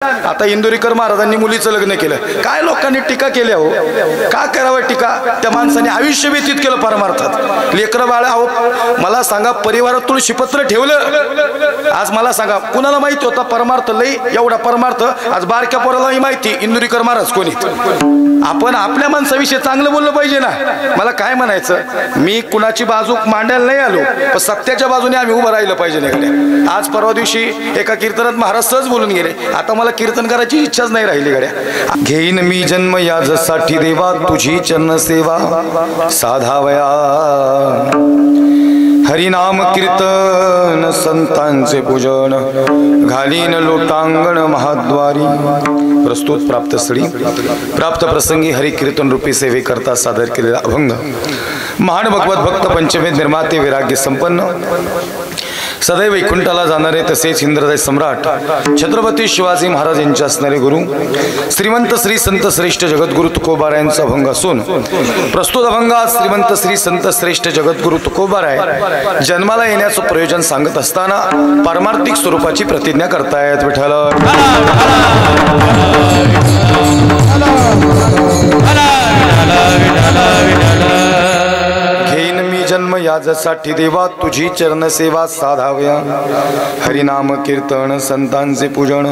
आता इंदुरीकर महाराजांनी मुलीचं लग्न केलं, काय लोकांनी टीका केली हो, का करावं टीका? त्या माणसाने आयुष्य व्यतीत केलं परमार्थात. लेकरं बाळ आहो, मला सांगा, परिवारात तुळशीपत्र ठेवलं, आज मला सांगा कुणाला माहिती होता परमार्थ लई एवढा परमार्थ? आज बारक्या पोरालाही माहिती इंदुरीकर महाराज कोणी. आपण आपल्या माणसाविषयी चांगलं बोललं पाहिजे ना. मला काय म्हणायचं, मी कुणाची बाजू मांडायला नाही आलो, पण सत्याच्या बाजूने आम्ही उभं राहिलं पाहिजे नाही. आज परवा दिवशी एका कीर्तनात महाराज सहज बोलून गेले, आता मला कीर्तन करायची इच्छाच नाही राहिली गड्या. घेईन मी जन्म यासाठी देवा, तुझी चरण सेवा साधावया. हरिनाम कीर्तन संतांचे पूजन, घालीन लोटांगण महाद्वारी. प्रस्तुत प्राप्त स्थळी प्राप्त प्रसंगी हरि कीर्तन रूपी सेवे करता सादर केलेला अभंग. महान भगवत भक्त पंचवेद निर्माते वैराग्य संपन्न, सदैव वैकुंठाला जाणारे तसेच इंद्रदय सम्राट छत्रपती शिवाजी महाराज यांचे असणारे गुरु श्रीमंत श्री संत श्रेष्ठ जगद्गुरु तुकोबारायांचा अभंग असून, प्रस्तुत अभंगात श्रीमंत श्री संत श्रेष्ठ जगद्गुरु तुकोबाराय जन्माला येण्याचं प्रयोजन सांगत असताना पारमार्थिक स्वरूपाची प्रतिज्ञा करतायत. विठ्ठल घेईन मी जन्म यासाठी देवा, तुझी चरण सेवा साधाव्या. हरिनाम कीर्तन संतांचे पूजन,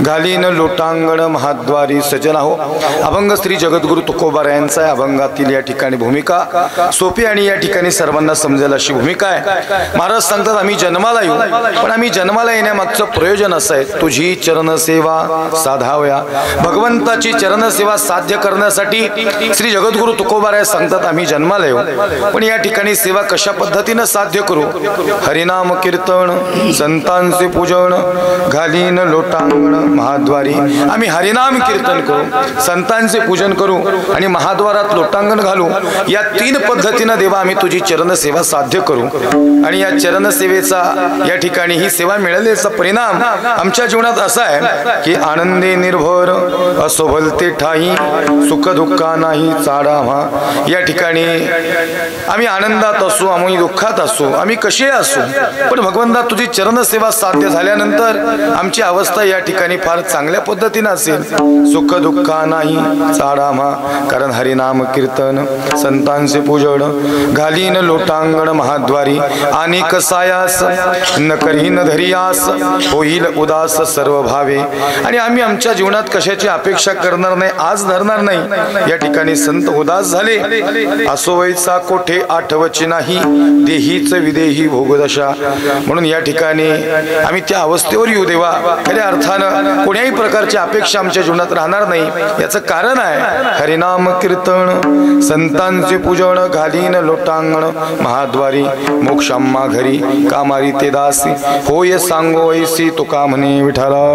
घालीन लोटांगण महाद्वारी. सजना हो, अभंग श्री जगद्गुरु तुकोबारायांचा आहे. अभंगातील या ठिकाणी भूमिका सोपी आणि या ठिकाणी सर्वांना समजेल अशी भूमिका आहे. महाराज सांगतात, आम्ही जन्माला येऊ, पण आम्ही जन्माला येण्यामागचं प्रयोजन असं आहे, तुझी चरण सेवा साधाव्या. भगवंताची चरण सेवा साध्य करण्यासाठी श्री जगद्गुरु तुकोबाराय सांगतात, आम्ही जन्माला येऊ, पण या ठिकाणी सेवा कशा पद्धतीने साध्य करू? हरिनाम कीर्तन संतांचे पूजन, घालीन लोटांगण महाद्वारी. आम्ही हरिनाम कीर्तन करू, संतांचे पूजन करू आणि महाद्वारात लोटांगण घालू. या तीन पद्धतीने देवा आम्ही तुझी चरण सेवा साध्य करू. आणि या चरण सेवेचा या ठिकाणी ही सेवा मिळाल्याचा परिणाम आमच्या जीवनात असा आहे की आनंदे निर्भर असो भलते ठाई, सुख दुःखा नाही चाडावा. या ठिकाणी आम्ही आनंदात असू, आम्ही दुःखात असू, आम्ही कसे असू, पण भगवंता तुझी चरण सेवा साध्य झाल्यानंतर आमची अवस्था या ठिकाणी फार चांगल्या पद्धतीने असेल. सुख दुःखा नाही चाडामा, कारण हरिनाम कीर्तन संतांचे पूजन, घालीन लोटांगण महाद्वारी. आणि कसायास न करीन धरियास, होईल उदास सर्व भावे. आणि आम्ही आमच्या जीवनात कशाची अपेक्षा करणार नाही, आज धरणार नाही. या ठिकाणी संत उदास झाले, असो वैसा कोठे आठवची नाही, देहीच विदेही भोगदशा. म्हणून या ठिकाणी आम्ही त्या अवस्थेवर येऊ देवा. खऱ्या अर्थानं कोण्याही प्रकारची अपेक्षा आमच्या जीवनात राहणार नाही. याचं कारण आहे हरिनाम कीर्तन संतांचे पूजन, घालीन लोटांगण महाद्वारी. मोक्षाम्मा घरी कामारी ते दासी, होय सांगो ऐसी तुका म्हणे. विठ्ठला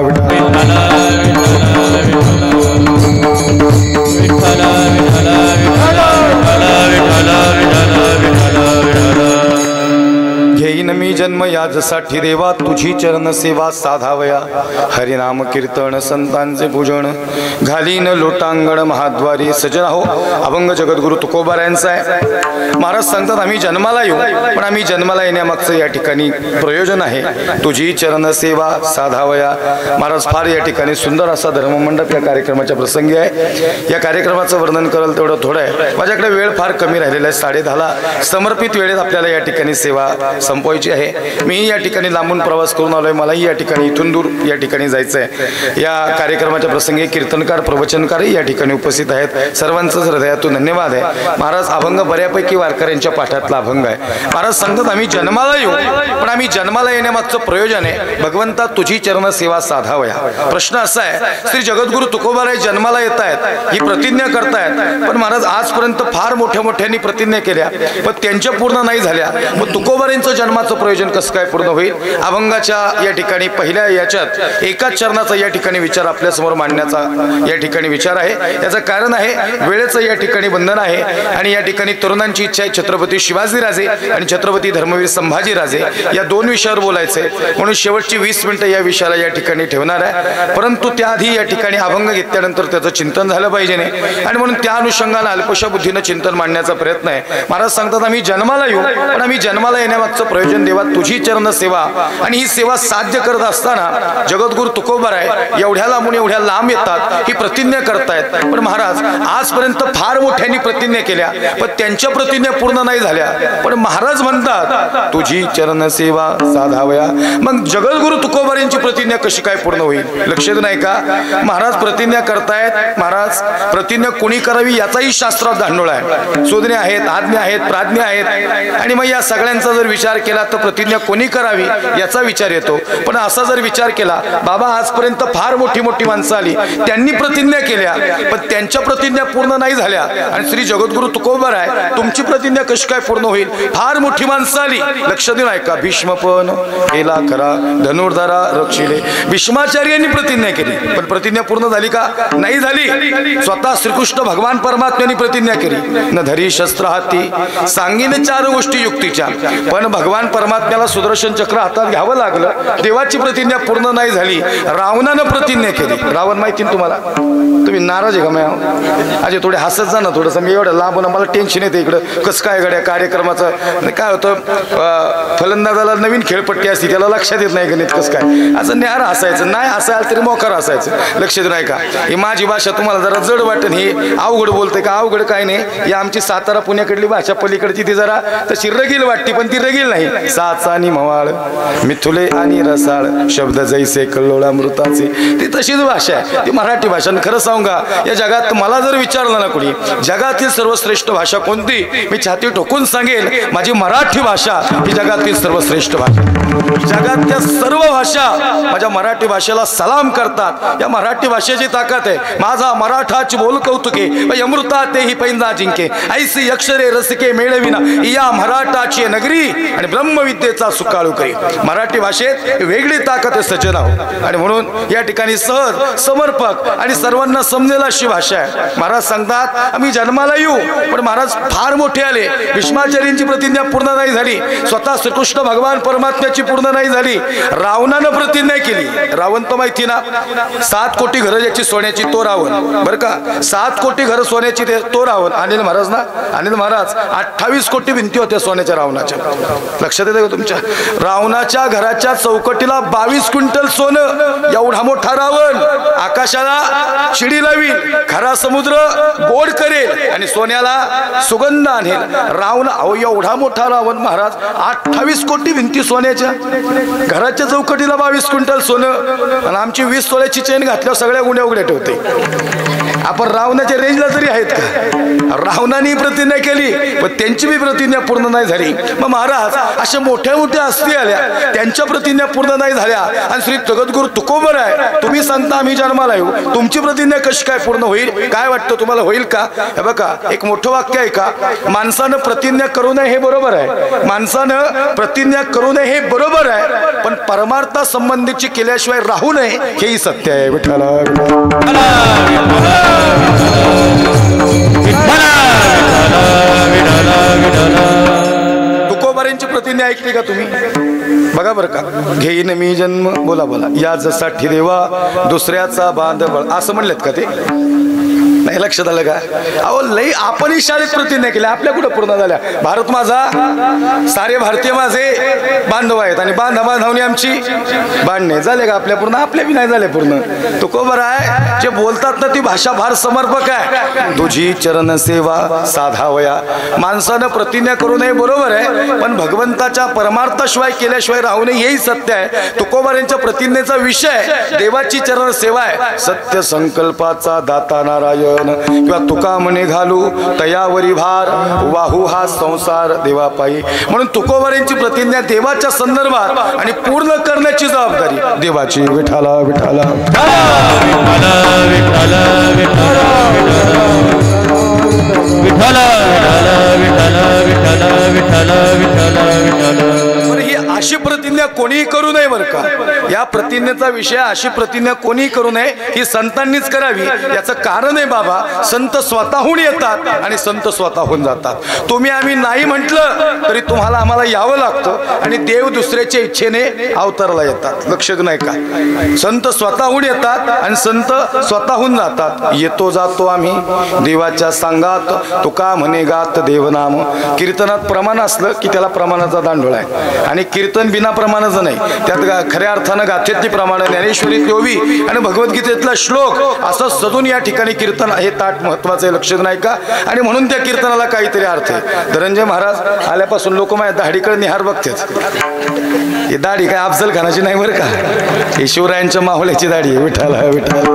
घेईन मी जन्म यासाठी देवा, तुझी चरण सेवा साधावया. हरिनाम कीर्तन संतांचे पूजन, घालीन लोटांगण महाद्वारी. सजना हो, अभंग जगद्गुरु तुकोबारायांचा आहे. महाराज सांगतात, आम्ही जन्माला येऊ, पण आम्ही जन्माला येण्यामागचं या ठिकाणी प्रयोजन आहे, तुझी चरण सेवा साधावया. महाराज फार या ठिकाणी सुंदर असा धर्ममंडप या कार्यक्रमाच्या प्रसंगी आहे. या कार्यक्रमाचं वर्णन कराल तेवढं थोडं आहे. माझ्याकडे वेळ फार कमी राहिलेला आहे. 10:30 समर्पित वेळेत आपल्याला या ठिकाणी सेवा संपवायची आहे. मी या ठिकाणी लांबून प्रवास करून आलोय, मलाही या ठिकाणी इथून दूर या ठिकाणी जायचं आहे. या कार्यक्रमाच्या प्रसंगी कीर्तनकार प्रवचनकारही या ठिकाणी उपस्थित आहेत. सर्वांचंच हृदयातून धन्यवाद आहे. महाराज अभंग बऱ्यापैकी वारकऱ्यांच्या पाठातला अभंग आहे. महाराज सांगतात, आम्ही जन्माला येऊ, पण आम्ही जन्माला येण्यामागचं प्रयोजन आहे भगवंता तुझी चरण सेवा साधावया. प्रश्न असा आहे, श्री जगद्गुरु तुकोबाराय जन्माला येत आहेत, ही प्रतिज्ञा करतायत, पण महाराज आजपर्यंत फार मोठ्याने प्रतिज्ञा केल्या, पण त्यांच्या पूर्ण नाही झाल्या. मग तुकोबारांचं जन्माचं प्रयोजन कसं काय पूर्ण होईल? अभंगाच्या या ठिकाणी पहिल्या याच्यात एकाच चरणाचा या ठिकाणी विचार आपल्या समोर मांडण्याचा या ठिकाणी विचार आहे. याचं कारण आहे वेळेचं या ठिकाणी बंधन आहे. आणि या ठिकाणी तरुणांची इच्छा आहे छत्रपती शिवाजीराजे आणि छत्रपती धर्मवीर संभाजीराजे या दोन विषयावर बोलायचे, म्हणून शेवटची 20 मिनिटं या विषयाला या ठिकाणी ठेवणार आहे. परंतु त्याआधी या ठिकाणी अभंग घेतल्यानंतर त्याचं चिंतन झालं पाहिजे नाही, आणि म्हणून त्या अनुषंगाने अल्पशा बुद्धीनं चिंतन मांडण्याचा प्रयत्न आहे. महाराज सांगतात, आम्ही जन्माला येऊ, पण आम्ही जन्माला येण्यामागचं प्रयोजन देवा तुझी चरण सेवा। आणि ही सेवा साध्य करत असताना जगद्गुरु तुकोबाराय एवढ्या लांबून एवढ्या लांब येतात, ही प्रतिज्ञा करतायत। पण महाराज आजपर्यंत फार मोठ्यांनी प्रतिज्ञा केल्या, पण त्यांच्या प्रतिज्ञा पूर्ण नाही झाल्या। पण महाराज म्हणतात तुझी चरण सेवा साधावया। मग जगद्गुरु तुकोबारांची प्रतिज्ञा कशी काय पूर्ण होईल? लक्षात नाही का? महाराज प्रतिज्ञा करतायत। महाराज प्रतिज्ञा कोणी करावी याचाही शास्त्रात धांडोळ आहे। शोधणे आहेत, आज्ञा आहेत, प्राज्ञा आहेत। आणि मग या सगळ्यांचा जर विचार केला तर प्रतिज्ञा कोणी करावी याचा विचार येतो। पण असा जर विचार केला, बाबा आजपर्यंत फार मोठी मोठी माणसं आली, त्यांनी प्रतिज्ञा केल्या, पण त्यांच्या प्रतिज्ञा पूर्ण नाही झाल्या। आणि श्री जगद्गुरु तुकोबाराय तुमची प्रतिज्ञा कशी काय पूर्ण होईल? फार मोठी माणसं आली। लक्ष देऊन ऐका, भीष्म पण केला खरा धनुर्धरा रक्षिले। भीष्माचार्यांनी प्रतिज्ञा केली, पण प्रतिज्ञा पूर्ण झाली का? नाही झाली। स्वतः श्रीकृष्ण भगवान परमात्म्यांनी प्रतिज्ञा केली, न धरी शस्त्र हाती सांगीन चार गोष्टी युक्तीच्या। पण भगवान परमात्म्याला सुदर्शन चक्र हातात घ्यावं लागलं, देवाची प्रतिज्ञा पूर्ण नाही झाली। रावणानं प्रतिज्ञा केली। रावण माहिती ना तुम्हाला? तुम्ही नाराज आहे का मॅम? अजय थोडे हसत जा ना थोडंसं, मी एवढं लांबून मला टेन्शन येते इकडं। कसं काय गड्या कार्यक्रमाचं काय होतं, फलंदाजाला नवीन खेळपट्टी असते, त्याला लक्षात येत नाही गणित कसं काय, असं न्यार हसायचं नाही, हसायला तरी मोकार हसायचं। लक्ष देऊन ऐका, ही माझी भाषा तुम्हाला जरा जड वाटेल, ही अवघड बोलते का? अवघड काय नाही, ही आमची सातारा पुण्याकडली भाषा पलीकडची ती जरा तशी रगील वाटते, पण ती रगील नाही। साच आणि मवाळ मिथुले आणि रसाळ शब्द जैसे कल्लोळामृताचे, ती तशीच भाषा आहे, ती मराठी भाषा। खरं सांगू का, या जगात मला जर विचारलं ना कोणी जगातील सर्वश्रेष्ठ भाषा कोणती, मी छाती ठोकून सांगेल माझी मराठी भाषा ही जगातील सर्वश्रेष्ठ भाषा। जगातल्या सर्व भाषा माझ्या मराठी भाषेला सलाम करतात। या मराठी भाषेची ताकद आहे। माझा मराठाची बोल कौतुके अमृता ते ही पैंजा जिंके, ऐसी अक्षरे रसिके मेळविना या मराठाची नगरी आणि ब्रह्मविद्येचा सुकाळू करी। मराठी भाषेत वेगळी ताकद आहे सज्जन आहो। आणि म्हणून या ठिकाणी सहज समर्पक आणि सर्वांना समजेल अशी भाषा आहे। महाराज सांगतात आम्ही जन्माला येऊ, पण महाराज फार मोठे आले। भीष्माचार्यांची प्रतिज्ञा पूर्ण नाही झाली, स्वतः श्रीकृष्ण भगवान परमात्म्याची पूर्ण नाही झाली। रावणानं प्रतिज्ञा केली। रावण तर माहिती ना, 7 कोटी घरं ज्याची सोन्याची तो रावण, बरं का? 7 कोटी घरं सोन्याची तो रावण। अनिल महाराज ना, अनिल महाराज 28 कोटी भिंती होत्या सोन्याच्या रावणाच्या। लक्षात येतं का तुमच्या? रावणाच्या घराच्या चौकटीला 22 क्विंटल सोनं, एवढा मोठा रावण आकाशाला शिडी लावील, खरा समुद्र गोड करेल आणि सोन्याला सुगंध आणेल। रावण अहो एवढा मोठा रावण महाराज, 28 कोटी भिंती सोन्याच्या, घराच्या चौकटीला 22 क्विंटल सोनं, आणि आमची 20 तोळ्याची चेन घातल्यावर सगळ्या गुंड्या उघड्या ठेवते। आपण रावणाच्या रेंजला तरी आहेत का? रावणाने प्रतिज्ञा केली, पण त्यांची बी प्रतिज्ञा पूर्ण नाही झाली। मग महाराज अशा मोठ्या मोठ्या हस्ती आल्या, त्यांच्या प्रतिज्ञा पूर्ण नाही झाल्या। आणि श्री जगद्गुरु तुकोबाराय तुम्ही सांगता आम्ही जन्माला येऊ, तुमची प्रतिज्ञा कशी काय पूर्ण होईल? काय वाटतं तुम्हाला होईल का? हे बघा एक मोठं वाक्य आहे का, माणसानं प्रतिज्ञा करू नये हे बरोबर आहे, माणसानं प्रतिज्ञा करू नये हे बरोबर आहे, पण परमार्था संबंधीची केल्याशिवाय राहू नये हेही सत्य आहे। विठ्ठला तुकोबारांची प्रतिज्ञा ऐकली का तुम्ही? बघा बरं का, घेईन मी जन्म, बोला बोला यासाठी देवा दुसऱ्याचा बांधबळ, असं म्हणलेत का ते? नाही लक्षात आलं का? अहो लई आपणही शाळेत प्रतिज्ञा केल्या, आपल्या कुठं पूर्ण झाल्या? भारत माझा सारे भारतीय माझे बांधव आहेत, आणि बांधवांनी आमची बांधणे झाले का आपल्या पूर्ण? आपल्या बी नाही झाले पूर्ण। तुकोबाराय जे बोलतात ना ती भाषा फार समर्पक आहे। तुझी चरण सेवा साधावया, माणसानं प्रतिज्ञा करू नये बरोबर आहे, पण भगवंताच्या परमार्थाशिवाय केल्याशिवाय राहू नये हेही सत्य आहे। तुकोबारांच्या प्रतिज्ञेचा विषय देवाची चरण सेवा आहे। सत्य संकल्पाचा दाता नारायण किंवा तुका म्हणे घालू तयावरी भार, वाहू हा संसार देवापायी। म्हणून तुकोबारांची प्रतिज्ञा देवाच्या संदर्भात आणि पूर्ण करण्याची जबाबदारी देवाची। विठ्ठला विठ्ठला ही अशी प्रतिज्ञा प्रतिज्ञा कोणीही करू नये बरं का. या प्रतिज्ञेचा विषय अशी प्रतिज्ञा कोणीही करू नये ही संतांनीच करावी. याचं कारण आहे बाबा, संत स्वतःहून येतात आणि संत स्वतःहून जातात. तुम्ही आम्ही नाही म्हटलं तरी तुम्हाला आम्हाला यावं लागतं आणि देव दुसऱ्याच्या इच्छेने अवताराला येतात. लक्षात नाही का. संत स्वतःहून येतात आणि संत स्वतःहून जातात. येतो जातो आम्ही देवाच्या सांगात, तुका म्हणे गात देवनाम. कीर्तनात प्रमाण असलं की त्याला प्रमाणाचा दांडोळा आहे आणि कीर्तन बिना प्रमाणाचं नाही. त्यात खऱ्या अर्थानं गाथेतली प्रमाण, ज्ञानेश्वरीत योवी आणि भगवद्गीतेतला श्लोक असं सजून या ठिकाणी कीर्तन हे ताट महत्वाचं आहे. लक्षात नाही का. आणि म्हणून त्या कीर्तनाला काहीतरी अर्थ आहे. धनंजय महाराज आल्यापासून लोक माझ्या दाढीकडे निहार बघतात. ही दाढी काय अफजल खानाची नाही बरं का, ही शिवरायांच्या माहुल्याची दाढी आहे. विठाला विठाला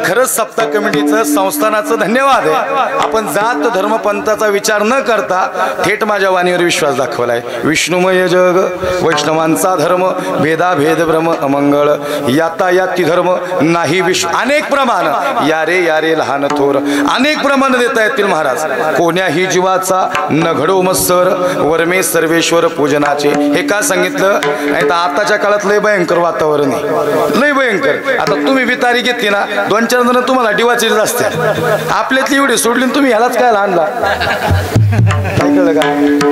खरंच सप्ताह कमिटीचं संस्थानाचं धन्यवाद आहे. आपण जात धर्म पंथाचा विचार न करता थेट माझ्या वाणीवर विश्वास दाखवलाय. विष्णुमय जग वैष्णवांचा धर्म, भेदाभेद भ्रम अमंगळ, यातायाती धर्म नाही विश्व. अनेक प्रमाण यारे यारे लहान थोर, अनेक प्रमाण देता येतील महाराज. कोण्याही जीवाचा न घडो मत्सर, वर्मे सर्वेश्वर पूजनाचे. हे का सांगितलं. नाही तर आताच्या काळात लय भयंकर वातावरण आहे, लय भयंकर. आता तुम्ही बी तारीख घेतली ना, 2-4 जण तुम्हाला डिवाचे असते. आपल्यातली एवढी सोडली तुम्ही ह्यालाच काय आणला.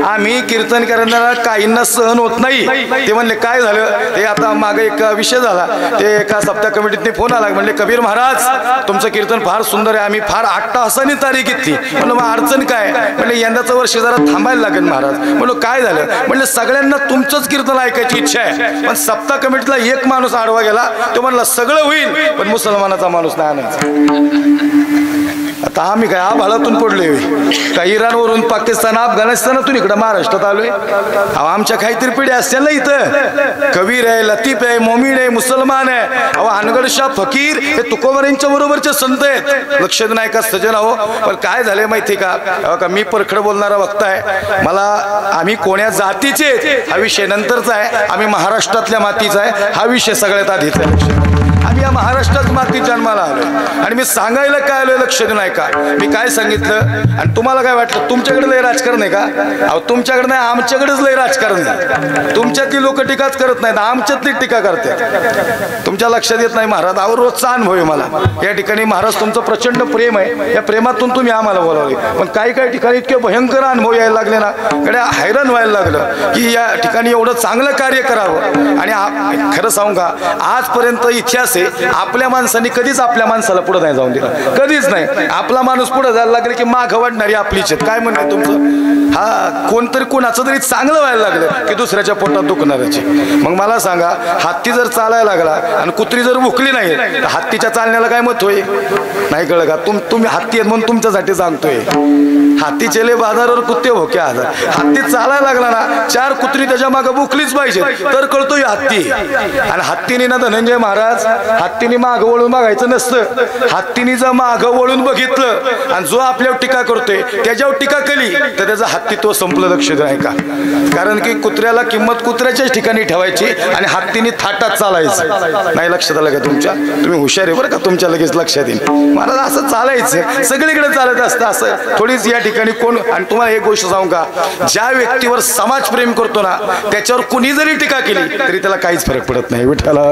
आम्ही कीर्तन करणारा काहींना सहन होत नाही. ते म्हणले काय झालं. ते आता मागे एक विषय झाला, ते एका सप्ताह कमिटीतनी फोन आला. म्हणले कबीर महाराज तुमचं कीर्तन फार सुंदर आहे, आम्ही फार अट्टाहासाने तारीख घेतली. म्हणलं मग अडचण काय. म्हणजे यंदाचं वर्ष जरा थांबायला लागेल महाराज. म्हणलं काय झालं. म्हणजे सगळ्यांना तुमचंच कीर्तन ऐकायची इच्छा आहे, पण सप्ताह कमिटीला एक माणूस आडवा गेला. तो म्हणला सगळं होईल पण मुसलमानाचा माणूस नाही आणायचा. आता आम्ही काय आभाळातून पडलोय का. इराणवरून पाकिस्तान अफगाणिस्तानातून इकडं महाराष्ट्रात आलोय. आमच्या काहीतरी पिढ्या असतील ना इथं. कबीर आहे, लतीफ आहे, मोमीन आहे, मुसलमान आहे. अहो अनगडशाह फकीर हे तुकोबरांच्या बरोबरचे संत आहेत. लक्षात नाही का सजन. हो पण काय झालंय माहिती का. मी परखड बोलणारा वक्ता आहे. मला आम्ही कोण्या जातीचे हा विषय नंतरचा आहे. आम्ही महाराष्ट्रातल्या मातीचा आहे हा विषय सगळ्यात आधीचा आहे. आम्ही या महाराष्ट्रात मातीत जन्माला आलो आणि मी सांगायला काय आलोय लक्ष देऊ नाही का. मी काय सांगितलं आणि तुम्हाला काय वाटलं. तुमच्याकडे लय राजकारण आहे का. अहो तुमच्याकडे नाही, आमच्याकडेच लय राजकारण आहे. तुमच्यातली लोक टीकाच करत नाहीत, आमच्यातली टीका करतात. तुमच्या लक्षात येत नाही महाराज. अहो रोजचा अनुभव आहे मला या ठिकाणी. महाराज तुमचं प्रचंड प्रेम आहे, या प्रेमातून तुम्ही आम्हाला बोलावले. पण काही काही ठिकाणी इतके भयंकर अनुभव यायला लागले ना, कडे हैराण व्हायला लागलं की या ठिकाणी एवढं चांगलं कार्य करावं. आणि खरं सांगू का, आजपर्यंत इतिहास आपल्या माणसांनी कधीच आपल्या माणसाला पुढे नाही जाऊन दिलं, कधीच नाही. आपला माणूस पुढे जायला लागले की माग वाढणारी आपलीच आहेत. काय म्हणणं तुमचं. हा कोणतरी कोणाचं तरी चांगलं व्हायला लागलं की दुसऱ्याच्या पोटात दुखणाऱ्याची. मग मला सांगा, हत्ती जर चालायला लागला आणि कुत्री जर भुकली नाही तर हत्तीच्या चालण्याला काय मत होय. नाही कळलं का. तुम्ही हत्ती आहेत म्हणून तुमच्यासाठी सांगतोय. हत्ती चले बाजारावर कुत्ते भोक्या हजार. हत्ती चालायला लागला ना, 4 कुत्री त्याच्या मागे भुकलीच पाहिजे तर कळतोय हत्ती. आणि हत्तीने ना धनंजय महाराज, हत्तीने मागं वळून बघायचं नसतं. हत्तीने जर मागं वळून बघितलं आणि जो आपल्यावर टीका करतोय त्याच्यावर टीका केली तर त्याचा हत्तीत्व संपलं. लक्ष नाही का. कारण की कुत्र्याला किंमत कुत्र्याच्याच ठिकाणी ठेवायची आणि हत्तीने थाटात चालायचं. नाही लक्षात आलं का तुमच्या. तुम्ही हुशार आहे बरं का, तुमच्या लगेच लक्षात येईल. महाराज असं चालायचं, सगळीकडे चालत असतं असं थोडीच या ठिकाणी कोण. आणि तुम्हाला एक गोष्ट सांगू का, ज्या व्यक्तीवर समाज प्रेम करतो ना त्याच्यावर कुणी जरी टीका केली तरी त्याला काहीच फरक पडत नाही. विठ्ठला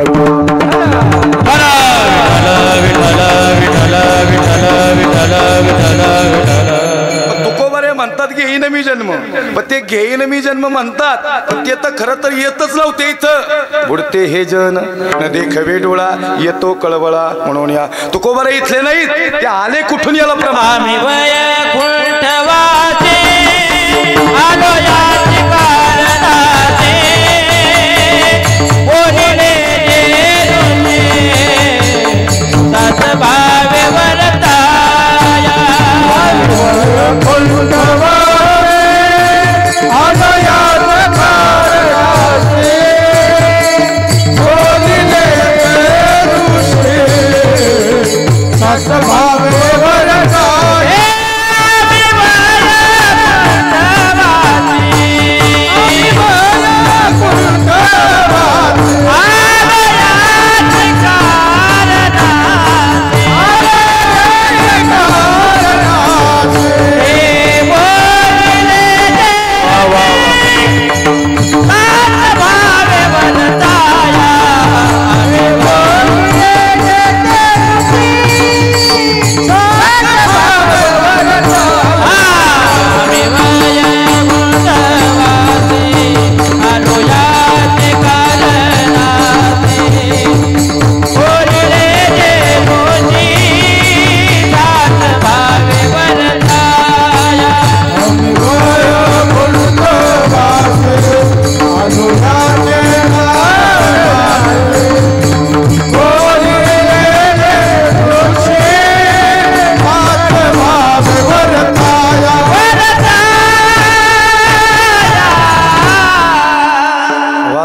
तुकोबारे म्हणतात घेईन मी जन्म, पण ते घेईन मी जन्म म्हणतात पण ते तर खरं तर येतच नव्हते. इथं बुडते हे जन न देखवे डोळा, येतो कळवळा म्हणून या तुकोबारे इथले नाहीत, ते आले कुठून याला प्रमाण.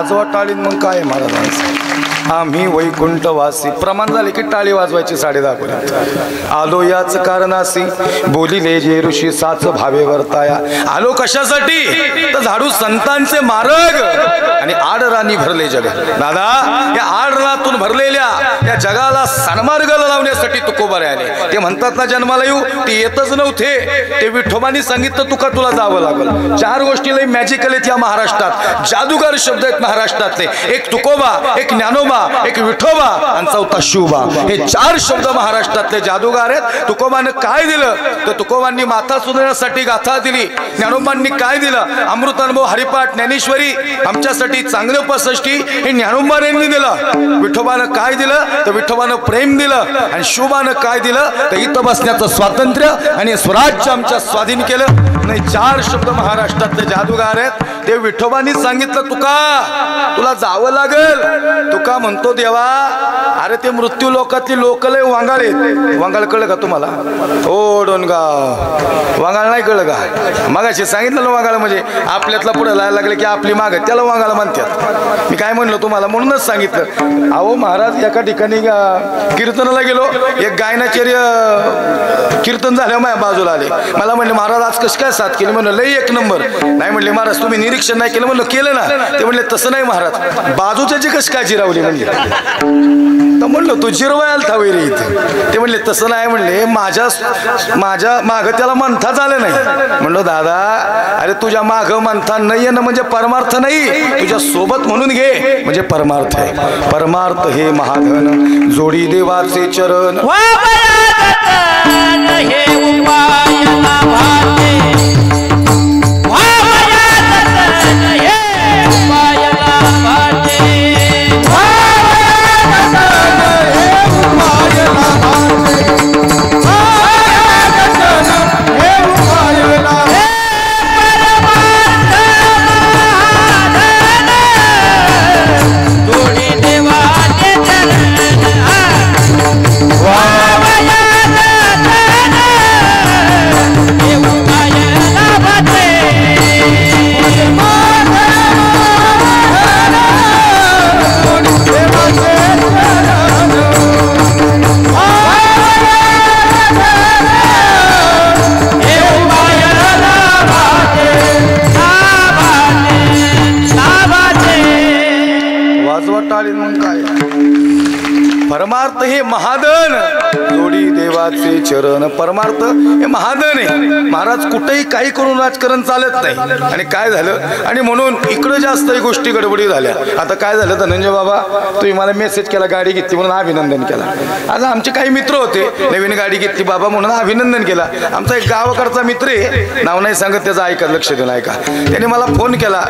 वाजवा टाळीन मग काय महाराजांचं आम्ही वैकुंठवासी प्रमाण झाले की टाळी वाजवायची 10:30 पर्यंत आलो याच कारणासी बोलिले जे ऋषी साच भावे वर्ताया आलो कशासाठी तर झाडू संतांचे मार्ग आणि आडराणी भरले जग दादा या आडरातून भरलेल्या या जगाला सन्मार्ग लावण्यासाठी तुकोबारे आले ते म्हणतात ना जन्माला येऊ ते येतच नव्हते ते विठोबांनी सांगितलं तुका तुला जावं लागल 4 गोष्टी लई मॅजिकल आहेत या महाराष्ट्रात जादूगार शब्द आहेत महाराष्ट्रातले एक तुकोबा एक ज्ञानोबा एक विठोबा आणि 4था शिवबा हे 4 शब्द महाराष्ट्रातले जादूगार आहेत तुकोबाने काय दिलं तर तुकोबांनी माता सुधारण्यासाठी गाथा दिली ज्ञानोबांनी काय दिलं अमृतानुभव हरिपाठ ज्ञानेश्वरी आमच्यासाठी चांगलं 65 हे ज्ञानोबांनी दिलं विठोबानं काय दिलं तर विठोबानं प्रेम दिलं आणि शिवबानं काय दिलं तर इथं बसण्याचं स्वातंत्र्य आणि स्वराज्य आमच्या स्वाधीन केलं नाही 4 शब्द महाराष्ट्रातले जादूगार आहेत ते विठोबांनी सांगितलं तुला जावं लागल तुका म्हणतो देवा अरे ते मृत्यू लोकातली लोक लय वांगाळ आहेत वांगाळ कळलं का तुम्हाला ओ डोनगाव वांगाळ नाही कळलं का मगाशी सांगितलं ना वांगाळ म्हणजे आपल्यातला पुढे लायला लागले की आपली माग त्याला वांगाळ म्हणतात मी काय म्हणलो तुम्हाला म्हणूनच सांगितलं अहो महाराज एका ठिकाणी कीर्तनाला गेलो एक गायनाचार्य कीर्तन झालं माझ्या बाजूला आले मला म्हणले महाराज आज कशी काय साथ केली म्हणलं लई 1 नंबर नाही म्हणले महाराज तुम्ही निरीक्षण नाही केलं म्हणलं केलं ना ते म्हणले तसं नाही महाराज बाजूच्याची कशी काय जिरावली म्हणले तर म्हणलं तू जिरवायला थावी रे इथे ते म्हणले तसं नाही म्हणले माझ्या माग त्याला मंथा झालं नाही म्हणलो दादा अरे तुझ्या माग मंथा नाही ना म्हणजे परमार्थ नाही तुझ्या सोबत म्हणून घे म्हणजे परमार्थ आहे परमार्थ हे महाधन जोडी देवाचे चरण हे उपाय लाभाचे परमार्थ हे महाधन जोडी देवाचे चरण परमार्थ हे महाधन आहे महाराज कुठेही काही करून राजकारण चालत नाही आणि काय झालं आणि म्हणून इकडे जास्त गोष्टी गडबडी झाल्या आता काय झालं धनंजय बाबा तुम्ही मला मेसेज केला गाडी घेतली म्हणून अभिनंदन केला आज आमचे काही मित्र होते नवीन गाडी घेतली बाबा म्हणून अभिनंदन केला आमचा एक गावाकडचा मित्र आहे नाव नाही सांगत त्याचं ऐका लक्ष देऊन ऐका त्याने मला फोन केला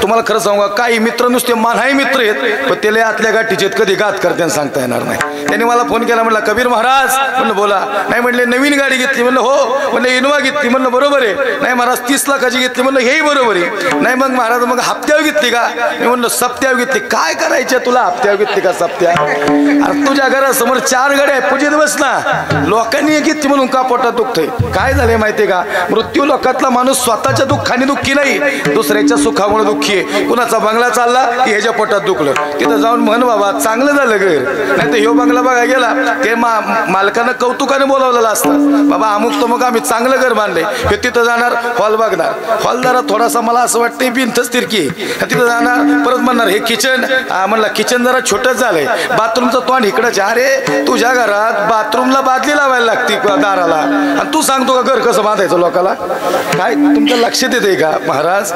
तुम्हाला खरं सांगू काही मित्र नुसते मानहाई मित्र आहेत पण त्याला आतल्या गाठीचे कधी घात करते सांगता येणार नाही त्याने मला फोन केला म्हणला कबीर महाराज म्हणलं बोला नाही म्हणले नवीन गाडी घेतली म्हणलं हो म्हणलं इनोवा घेतली म्हणलं बरोबर आहे नाही महाराज 30 लाखाची घेतली म्हणलं हेही बरोबर आहे नाही मग महाराज मग हप्त्यावर घेतली का मी म्हणलं सप्त्यावर घेतली काय करायचे तुला हप्त्यावर घेतली का सप्त्या अरे तुझ्या घरासमोर 4 गाड्या आहे पूजेत बस ना लोकांनी घेतली म्हणून का पोटात दुखतंय काय झालंय माहितीये का मृत्यू लोकातला माणूस स्वतःच्या दुःखाने दुःखी नाही दुसऱ्याच्या सुखामुळे दुःखी आहे कुणाचा बंगला चालला की ह्याच्या पोटात दुखलं तिथं जाऊन म्हण बाबा चांगलं झालं घर नाही तर ह्यो बंगला बघा गेला ते मालकानं कौतुकाने बोलावलेलं असतं बाबा अमुक तमुक आम्ही चांगलं घर बांधले हे तिथं जाणार हॉल बघणार हॉल जरा थोडासा मला असं वाटतं भिंतच तिरकी तिथं जाणार परत म्हणणार हे किचन म्हणलं किचन जरा छोटंच झालंय बाथरूमचं तोंड इकडंच अरे तुझ्या घरात बाथरूमला बादली लावायला लागती दाराला आणि तू सांगतो का घर कसं बांधायचं लोकाला काय तुमच्या लक्षात येते का महाराज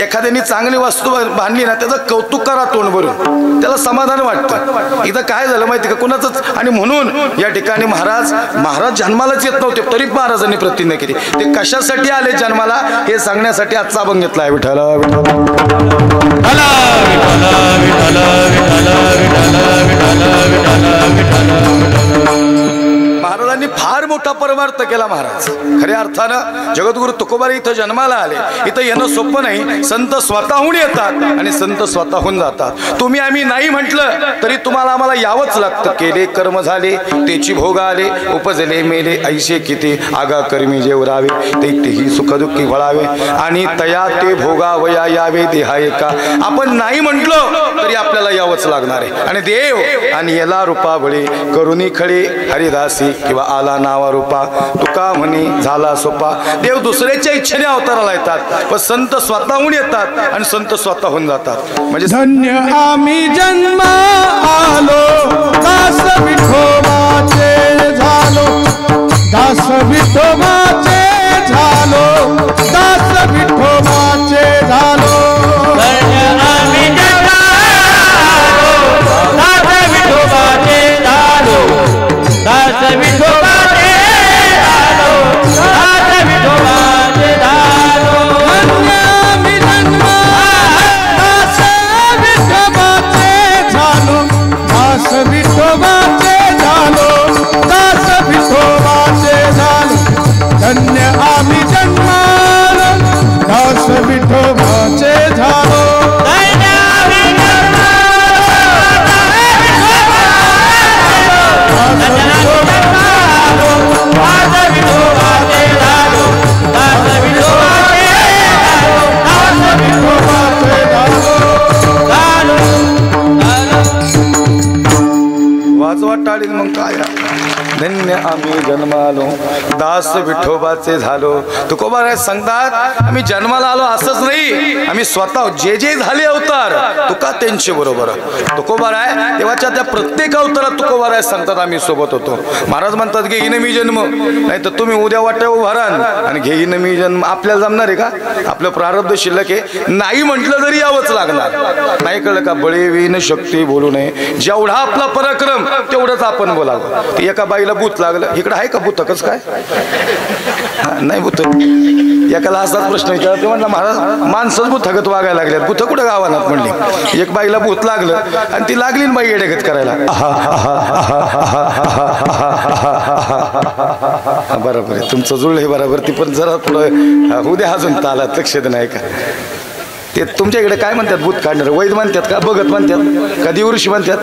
एखाद्याने चांगली वस्तू बांधली ना त्याचं कौतुक करा तोंड भरून त्याला समाधान वाटतं इथं काय झालं माहिती का कुणाचंच आणि म्हणून या ठिकाणी महाराज जन्मालाच येत नव्हते तरी महाराजांनी प्रतिज्ञा केली ते कशासाठी आले जन्माला हे सांगण्यासाठी आजचा अभंग घेतलाय विठ्ठल महाराजांनी फार मोठा परमार्थ अर्थ केला महाराज. खऱ्या अर्थानं जगद्गुरु तुकोबारी इथं जन्माला आले. इथं येणं सोपं नाही. संत स्वतःहून येतात आणि संत स्वतःहून जातात. तुम्ही आम्ही नाही म्हटलं तरी तुम्हाला आम्हाला यावंच लागतं. केले कर्म झाले तेची भोग आले, उपजले मेले ऐसे किती, आगा कर्मी जेवरावे तेही सुखदुःखी वळावे, आणि तया ते भोगावया यावे देहाय का. आपण नाही म्हटलं तरी आपल्याला यावंच लागणार आहे. आणि देव आणि याला रूपावळे करुणी खळे हरिदासी किंवा आला नावा रूपा तुका म्हणे झाला सोपा. देव दुसऱ्याच्या इच्छेने अवताराला येतात, पण संत स्वतःहून येतात आणि संत स्वतःहून जातात. म्हणजे धन्य आम्ही जन्म आलो, दास विठोबाचे झालो, दास विठोबाचे झालो, दास विठोबाचे झालो. धन्य आम्ही जन्म आलो, दास विठोबाचे झालो, दास विठोबाचे झालो, दास विठोबाचे झालो. धन्य आम्ही जन्म दास विठोबाचे झालो, दास विठोबाचे झालो, दास विठोबाचे झालो. धन्य आम्ही जन्मालो, दास विठोबाचे झालो. वाजवा टाळील मग काय. धन्य आम्ही जन्मालो, दास विठोबाचे झालो. तुकोबाराय सांगतात आम्ही जन्माला आलो असंच नाही, आम्ही स्वतः जे जे झाले अवतार तुका त्यांचे बरोबर. तुकोबाराय देवाच्या त्या प्रत्येक अवतारात तुकोबाराय सांगतात आम्ही सोबत होतो. महाराज म्हणतात घेईन मी जन्म, नाही तर तुम्ही उद्या वाट्या उभा राहा आणि घेईन मी जन्म. आपल्याला जमणार आहे का? आपलं प्रारब्ध शिल्लक आहे. नाही म्हटलं तरी यावंच लागणार. नाही कळलं का? बळे विन शक्ती बोलू नये. जेवढा आपला पराक्रम तेवढंच आपण बोलावं. एका बाईला भूत लागलं, इकडं आहे का भूत? कसं काय नाही भूत? एकाला असाच प्रश्न विचारला, ते म्हणला महाराज माणसंच भूतगत वागायला लागल्यात, भूत कुठं गावानात म्हणली. एक बाईला भूत लागलं आणि ती लागली बाई येडेगत करायला. बरोबर आहे तुमचं जुळलं हे बरोबर. ती पण जरा थोडं होऊ द्या अजून तालात लक्ष दे. नाही का ते तुमच्या इकडे काय म्हणतात भूत काढणार? वैद म्हणतात का भगत म्हणतात का दिवृषी म्हणतात?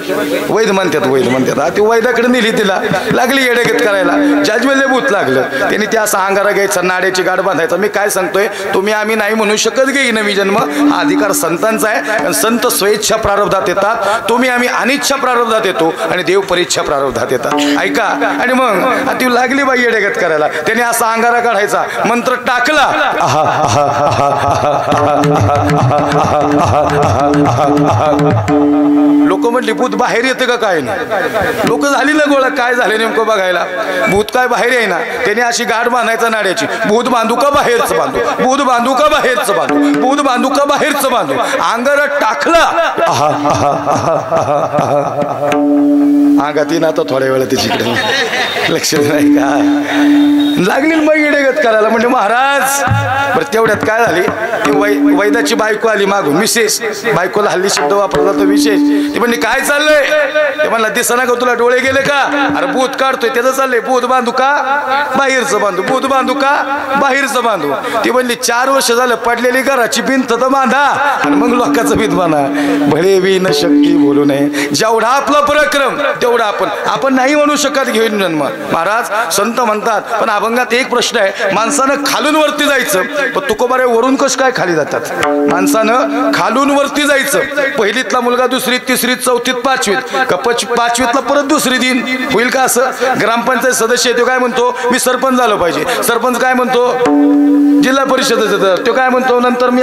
वैद म्हणतात. वैद म्हणतात. ती वैदाकडे नेली, तिला लागली येडेगत करायला. जाजवेले भूत लागलं, त्यांनी त्या असा अंगारा घ्यायचा, नाड्याची गाठ बांधायचा. मी काय सांगतोय, तुम्ही आम्ही नाही म्हणू शकत घेईन मी जन्म. हा अधिकार संतांचा आहे. संत स्वेच्छा प्रारब्धात येतात, तुम्ही आम्ही अनिच्छा प्रारब्धात येतो आणि देव परीच्छा प्रारब्धात येतात. ऐका. आणि मग ती लागली बाई येडेगत करायला, त्याने असा अंगारा काढायचा, मंत्र टाकला. लोक म्हणली भूत बाहेर येते का काय नाही. लोक झाली ना गोळा, काय झाले नेमकं बघायला. भूत काय बाहेर आहे ना, त्याने अशी गाठ बांधायचा नाड्याची. भूत बांधू का बाहेरच बांधू, भूत बांधू का बाहेरच बांधू, भूत बांधू का बाहेरच बांधू. अंगारा टाकला. अंगात आता थोड्या वेळा तिच्याकडे लक्ष नाही का. लागली मग येडेगत करायला. म्हणजे महाराज बरं तेवढ्यात काय झाली, ती वैदाची बायको आली मागून. विशेष बायकोला हल्ली शब्द वापरला तर विशेष. ती म्हणली काय चाललंय? ते म्हणला दिसना का तुला, डोळे गेले का? अरे भूत काढतोय त्याचं चाललंय. भूत बांधू का बाहेरचं बांधू, भूत बांधू का बाहेरचं बांधू. ती म्हणली 4 वर्ष झालं पडलेली घराची भिंत तर बांधा आणि मग लोकांचं भीत बांधा. भले विन शक्ती बोलू नये. जेवढा आपला पराक्रम तेवढा आपण नाही म्हणू शकत घेऊन जन्म. महाराज संत म्हणतात पण अभंगात एक प्रश्न आहे, माणसानं खालून वरती जायचं, पण तुकोबारे वरून कसं काय खाली जातात? माणसानं खालून वरती जायचं. पहिलीतला मुलगा दुसरीत, तिसरीत, चौथीत, पाचवीत का पाचवीतला परत दुसरी दिन होईल का? असं ग्रामपंचायत सदस्य तो काय म्हणतो मी सरपंच झालो पाहिजे. सरपंच काय म्हणतो जिल्हा परिषदेचं, तो काय म्हणतो नंतर मी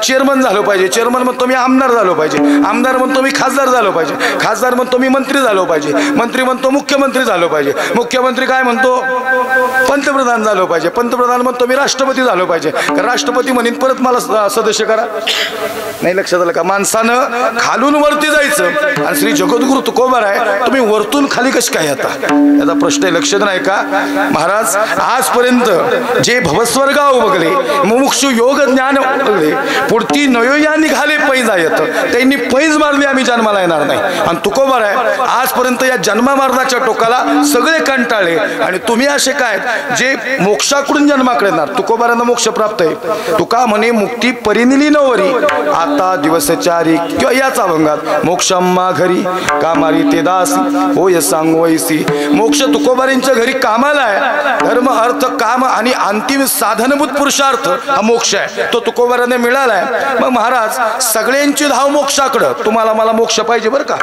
चेअरमन झालो पाहिजे. चेअरमन म्हणतो मी आमदार झालो पाहिजे. आमदार म्हणतो मी खासदार झालो पाहिजे. खासदार म्हणतो मी मंत्री झालो पाहिजे. मंत्री म्हणतो मुख्यमंत्री झालो पाहिजे. मुख्यमंत्री काय म्हणतो पंतप्रधान झालो पाहिजे. पंतप्रधान म्हणतो मी राष्ट्रपती झालो पाहिजे. राष्ट्रपती म्हणून परत मला सदस्य मार्गदर्शन करा. नाही लक्षात आलं का? माणसानं खालून वरती जायचं आणि श्री जगद्गुरु तुकोबार आहे, तुम्ही वरतून खाली कशी काय येता? याचा प्रश्न आहे. लक्षात नाही का महाराज? आजपर्यंत जे भवस्वर्गाव बघले, मुमुक्षु योग ज्ञान बघले, पुढती नयोया निघाले पैज येत, त्यांनी पैज मारली आम्ही जन्माला येणार नाही. आणि तुकोबार आहे आजपर्यंत या जन्मा मारण्याच्या टोकाला सगळे कंटाळले, आणि तुम्ही असे काय जे मोक्षाकडून जन्माकडे येणार. तुकोबारांना मोक्ष प्राप्त आहे. तुका म्हणे मुक्ती परिनिली नवरी, आता दिवसचारी किंवा याच अभंगात मोक्षम्मा घरी कामारी ते दास होय सांगोयसी. मोक्ष तुकोबारींच्या घरी कामाला आहे. धर्म अर्थ काम आणि अंतिम साधनभूत पुरुषार्थ हा मोक्ष आहे, तो तुकोबाराने मिळालाय. मग महाराज सगळ्यांची धाव मोक्षाकडं. तुम्हाला मला मोक्ष पाहिजे बरं का,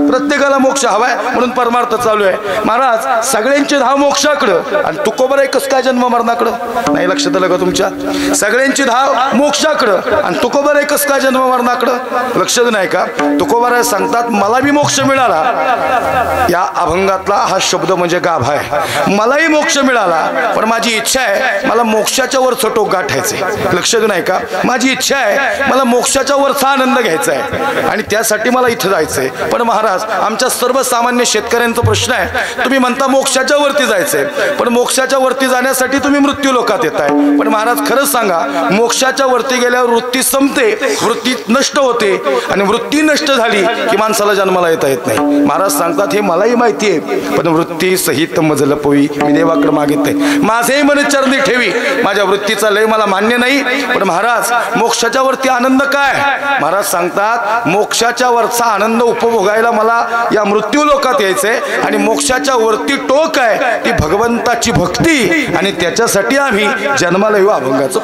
प्रत्येकाला मोक्ष हवाय म्हणून परमार्थ चालू आहे. महाराज सगळ्यांची धाव मोक्षाकडं आणि तुकोबार एकच काय जन्म मरणाकडं. नाही लक्षात आलं का तुमच्या? सगळ्यांची धाव मोक्षाकडं आणि तुकोबार एकच काय जन्म मरणाकडं. लक्षात नाही का? तुकोबार सांगतात मला बी मोक्ष मिळाला. या अभंगातला हा शब्द म्हणजे गाभा आहे. मलाही मोक्ष मिळाला, पण माझी इच्छा आहे मला मोक्षाच्या वरचं टोक गाठायचे. लक्षात नाही का? माझी इच्छा आहे मला मोक्षाच्या वरचा आनंद घ्यायचा आहे आणि त्यासाठी मला इथं जायचंय. पण महाराज आमच्या सर्वसामान्य शेतकऱ्यांचा प्रश्न आहे, तुम्ही म्हणता मोक्षाच्या वरती जायचंय, पण मोक्षाच्या वरती जाण्यासाठी तुम्ही मृत्यू लोकात येताय. पण महाराज खरंच सांगा, मोक्षाच्या वरती गेल्यावर वृत्ती संपते, वृत्ती नष्ट होते, आणि वृत्ती नष्ट झाली की माणसाला जन्माला येता येत नाही. महाराज सांगतात हे मलाही माहिती आहे, पण वृत्ती सहित मजल पोई मी देवाकडे मागितले, माझे मन चरणी ठेवी. माझ्या वृत्तीचा लय मला मान्य नाही, पण महाराज मोक्षाच्या वरती आनंद काय? महाराज सांगतात मोक्षाच्या वरचा आनंद उपभोगायला मला या मृत्यू लोकात यायचंय, आणि मोक्षाच्या वरती टोक आहे ती भगवंताची भक्ती, आणि त्याच्यासाठी आम्ही जन्माला येऊ. अभंगाचं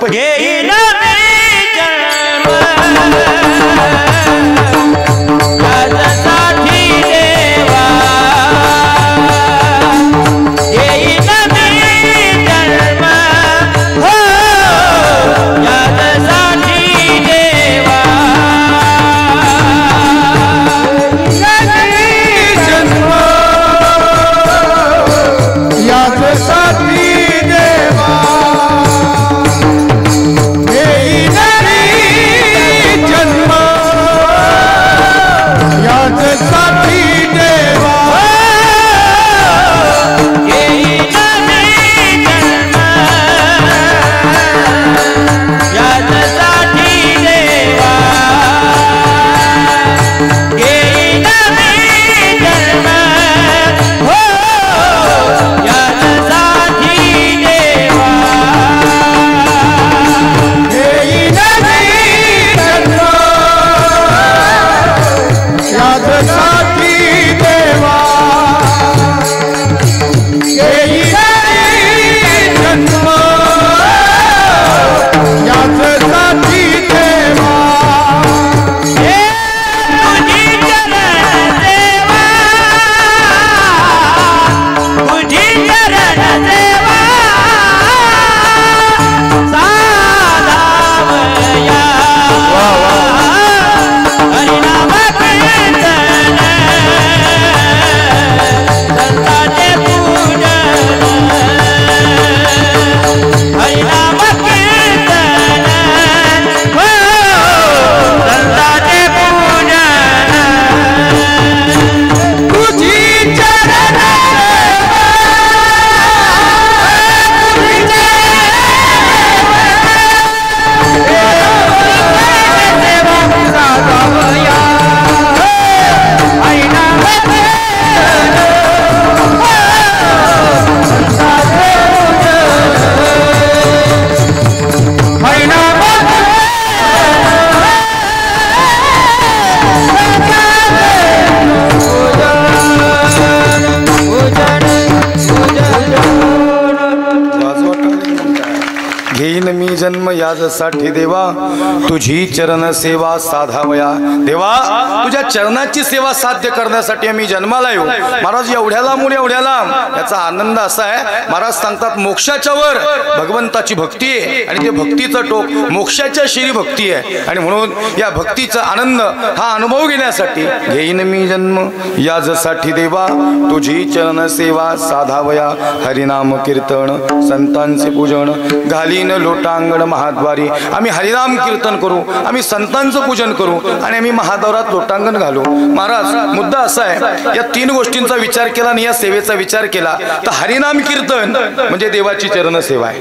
जन्म याजसाठी देवा तुझी चरण सेवा साधावया. देवा तुझ्या चरणाची सेवा साध्य करण्यासाठी आम्ही जन्माला येऊ. महाराज एवढ्या लांबून एवढ्या लांब याचा आनंद असा आहे. महाराज सांगतात मोक्षाच्या वर भगवंताची भक्ती आहे आणि ते भक्तीचं टोक मोक्षाच्या शिरी भक्ती आहे. आणि म्हणून या भक्तीचा आनंद हा अनुभव घेण्यासाठी घेईन मी जन्म याजसाठी देवा तुझी चरण सेवा साधावया. हरिनाम कीर्तन संतांचे पूजन घालीन लोटांगण महाद्वारी आम्ही हरिनाम कीर्तन करू, आम्ही संतांचं पूजन करू आणि आम्ही महाद्वारात लोटांगण घालू. महाराज, मुद्दा असा आहे, या तीन गोष्टींचा विचार केला आणि या सेवेचा विचार केला तर हरिनाम कीर्तन म्हणजे देवाची चरण सेवा आहे,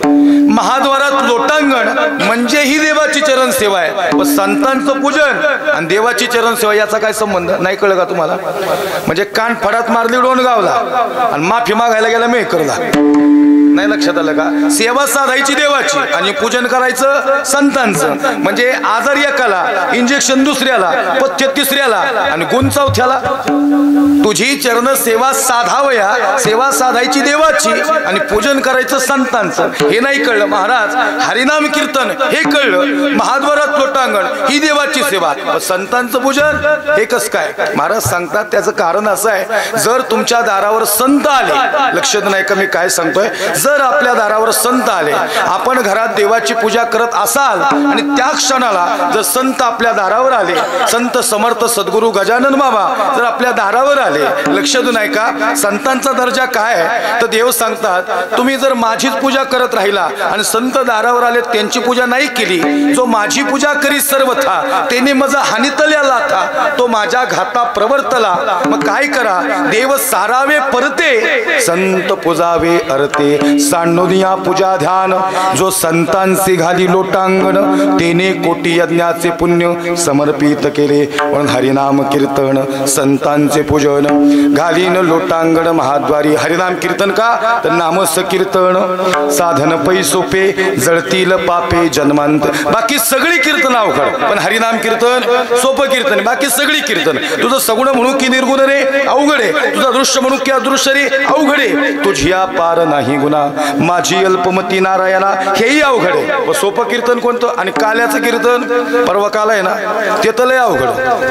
महाद्वारात लोटांगण म्हणजे ही देवाची चरण सेवा आहे. पण संतांचं पूजन आणि देवाची चरण सेवा याचा काय संबंध? नाही कळलं का तुम्हाला? म्हणजे कान फडात मारली डोणगावला आणि माफी मागायला गेला मेहकरला. नाही लक्षात आलं का? सेवा साधायची देवाची आणि पूजन करायचं संतांचं. म्हणजे आजार एकाला, इंजेक्शन दुसऱ्याला, पथ्य तिसऱ्याला आणि गुण चौथ्याला. तुझी चरण सेवा साधावया, सेवा साधायची देवाची आणि पूजन करायचं संतांचं. हे नाही कळलं महाराज. हरिनाम कीर्तन हे कळलं, महाद्वारात लोटांगण ही देवाची सेवा, संतांचं पूजन हे कसं काय? महाराज सांगतात त्याचं कारण असं आहे, जर तुमच्या दारावर संत आले, लक्षात नाही का मी काय सांगतोय, जर आपल्या दारावर संत आले, आपण घरात देवाची पूजा करत असाल आणि त्या क्षणाला जर संत आपल्या दारावर आले, संत समर्थ सद्गुरू गजानन बाबा जर आपल्या दारावर आले, लक्षात नाही का संतांचा दर्जा काय आहे? तर देव सांगतात, तुम्ही जर माझीच पूजा करत राहिला आणि संत दारावर आले त्यांची पूजा नाही केली, जो माझी पूजा करी सर्वथा त्याने माझा हानितल्या लाथा, तो माझ्या घाता प्रवर्तला. मग काय करा? देव सारावे परते, संत पूजावे अरते. सांडोनिया पूजा ध्यान, जो संतांचे घाली लोटांगण, तेने कोटी यज्ञाचे पुण्य समर्पित केले. म्हणून हरिनाम कीर्तन संतांचे पूजन, घालीन लोटांगण महाद्वारी. हरिनाम कीर्तन का? तर नामस कीर्तन साधन पै सोपे, जळतील पापे जन्मांत. बाकी सगळी कीर्तन अवघड, पण हरिनाम कीर्तन सोपं कीर्तन. बाकी सगळी कीर्तन, तुझं सगुण म्हणू की निर्गुण रे अवघड आहे, तुझा दृश्य म्हणू की अदृश्य रे अवघड आहे, तुझ्या पार नाही गुन्हा माझी अल्पमती नारायणा हेही अवघड आहे. सोपं कीर्तन कोणतं? आणि काल्याचं कीर्तन परवा काला आहे ना, ते तर लय अवघड.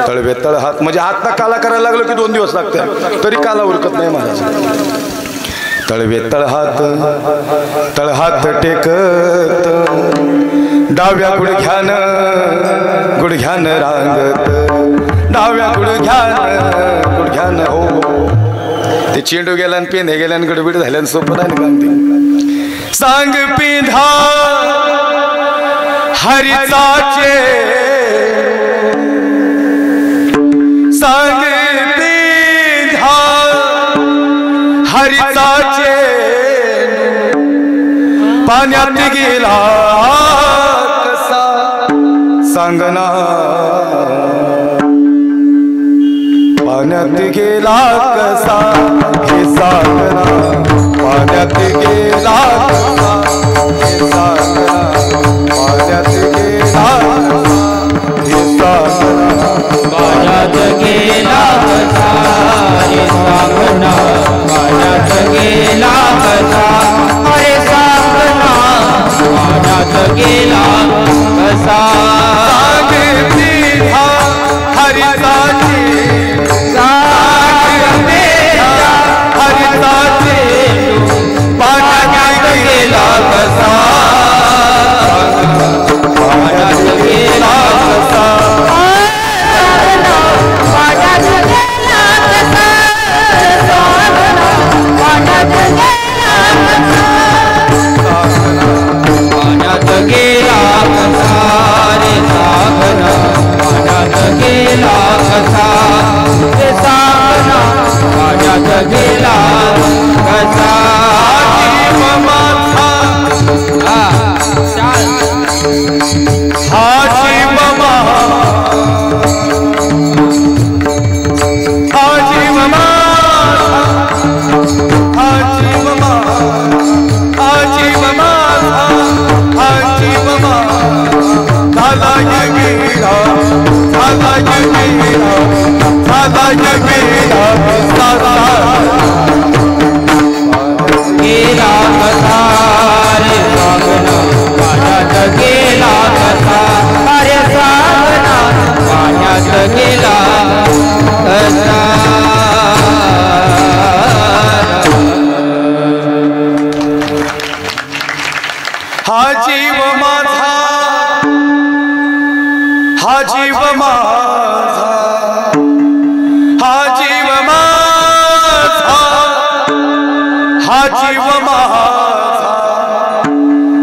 तळवे तळ हात म्हणजे आता काला करायला लागलो की 2 दिवस लागतात, तरी काला उरकत नाही महाराज. तळवे तळहात टेकत, डाव्या गुडघ्यान रांगत, डाव्या गुडघ्यान हो. ते चेंडू गेला आणि पेंधे गेल्या आणि गडबड झाल्या, सोपं नाही काम ते. सांग पिंधा हरिचाचे, सांग पिंधा हरिचाचे, पाण्यात गेला कसा सांगना, पाण्यात गेला कसा हे सांगना, पाण्यात गेला कसा हे सांगना, पाण्यात गेला कसा हे सांगना, पाण्यात गेला कसा हे सांगना, पाण्यात गेला कसा हे सांगना, पाण्यात गेला कसा.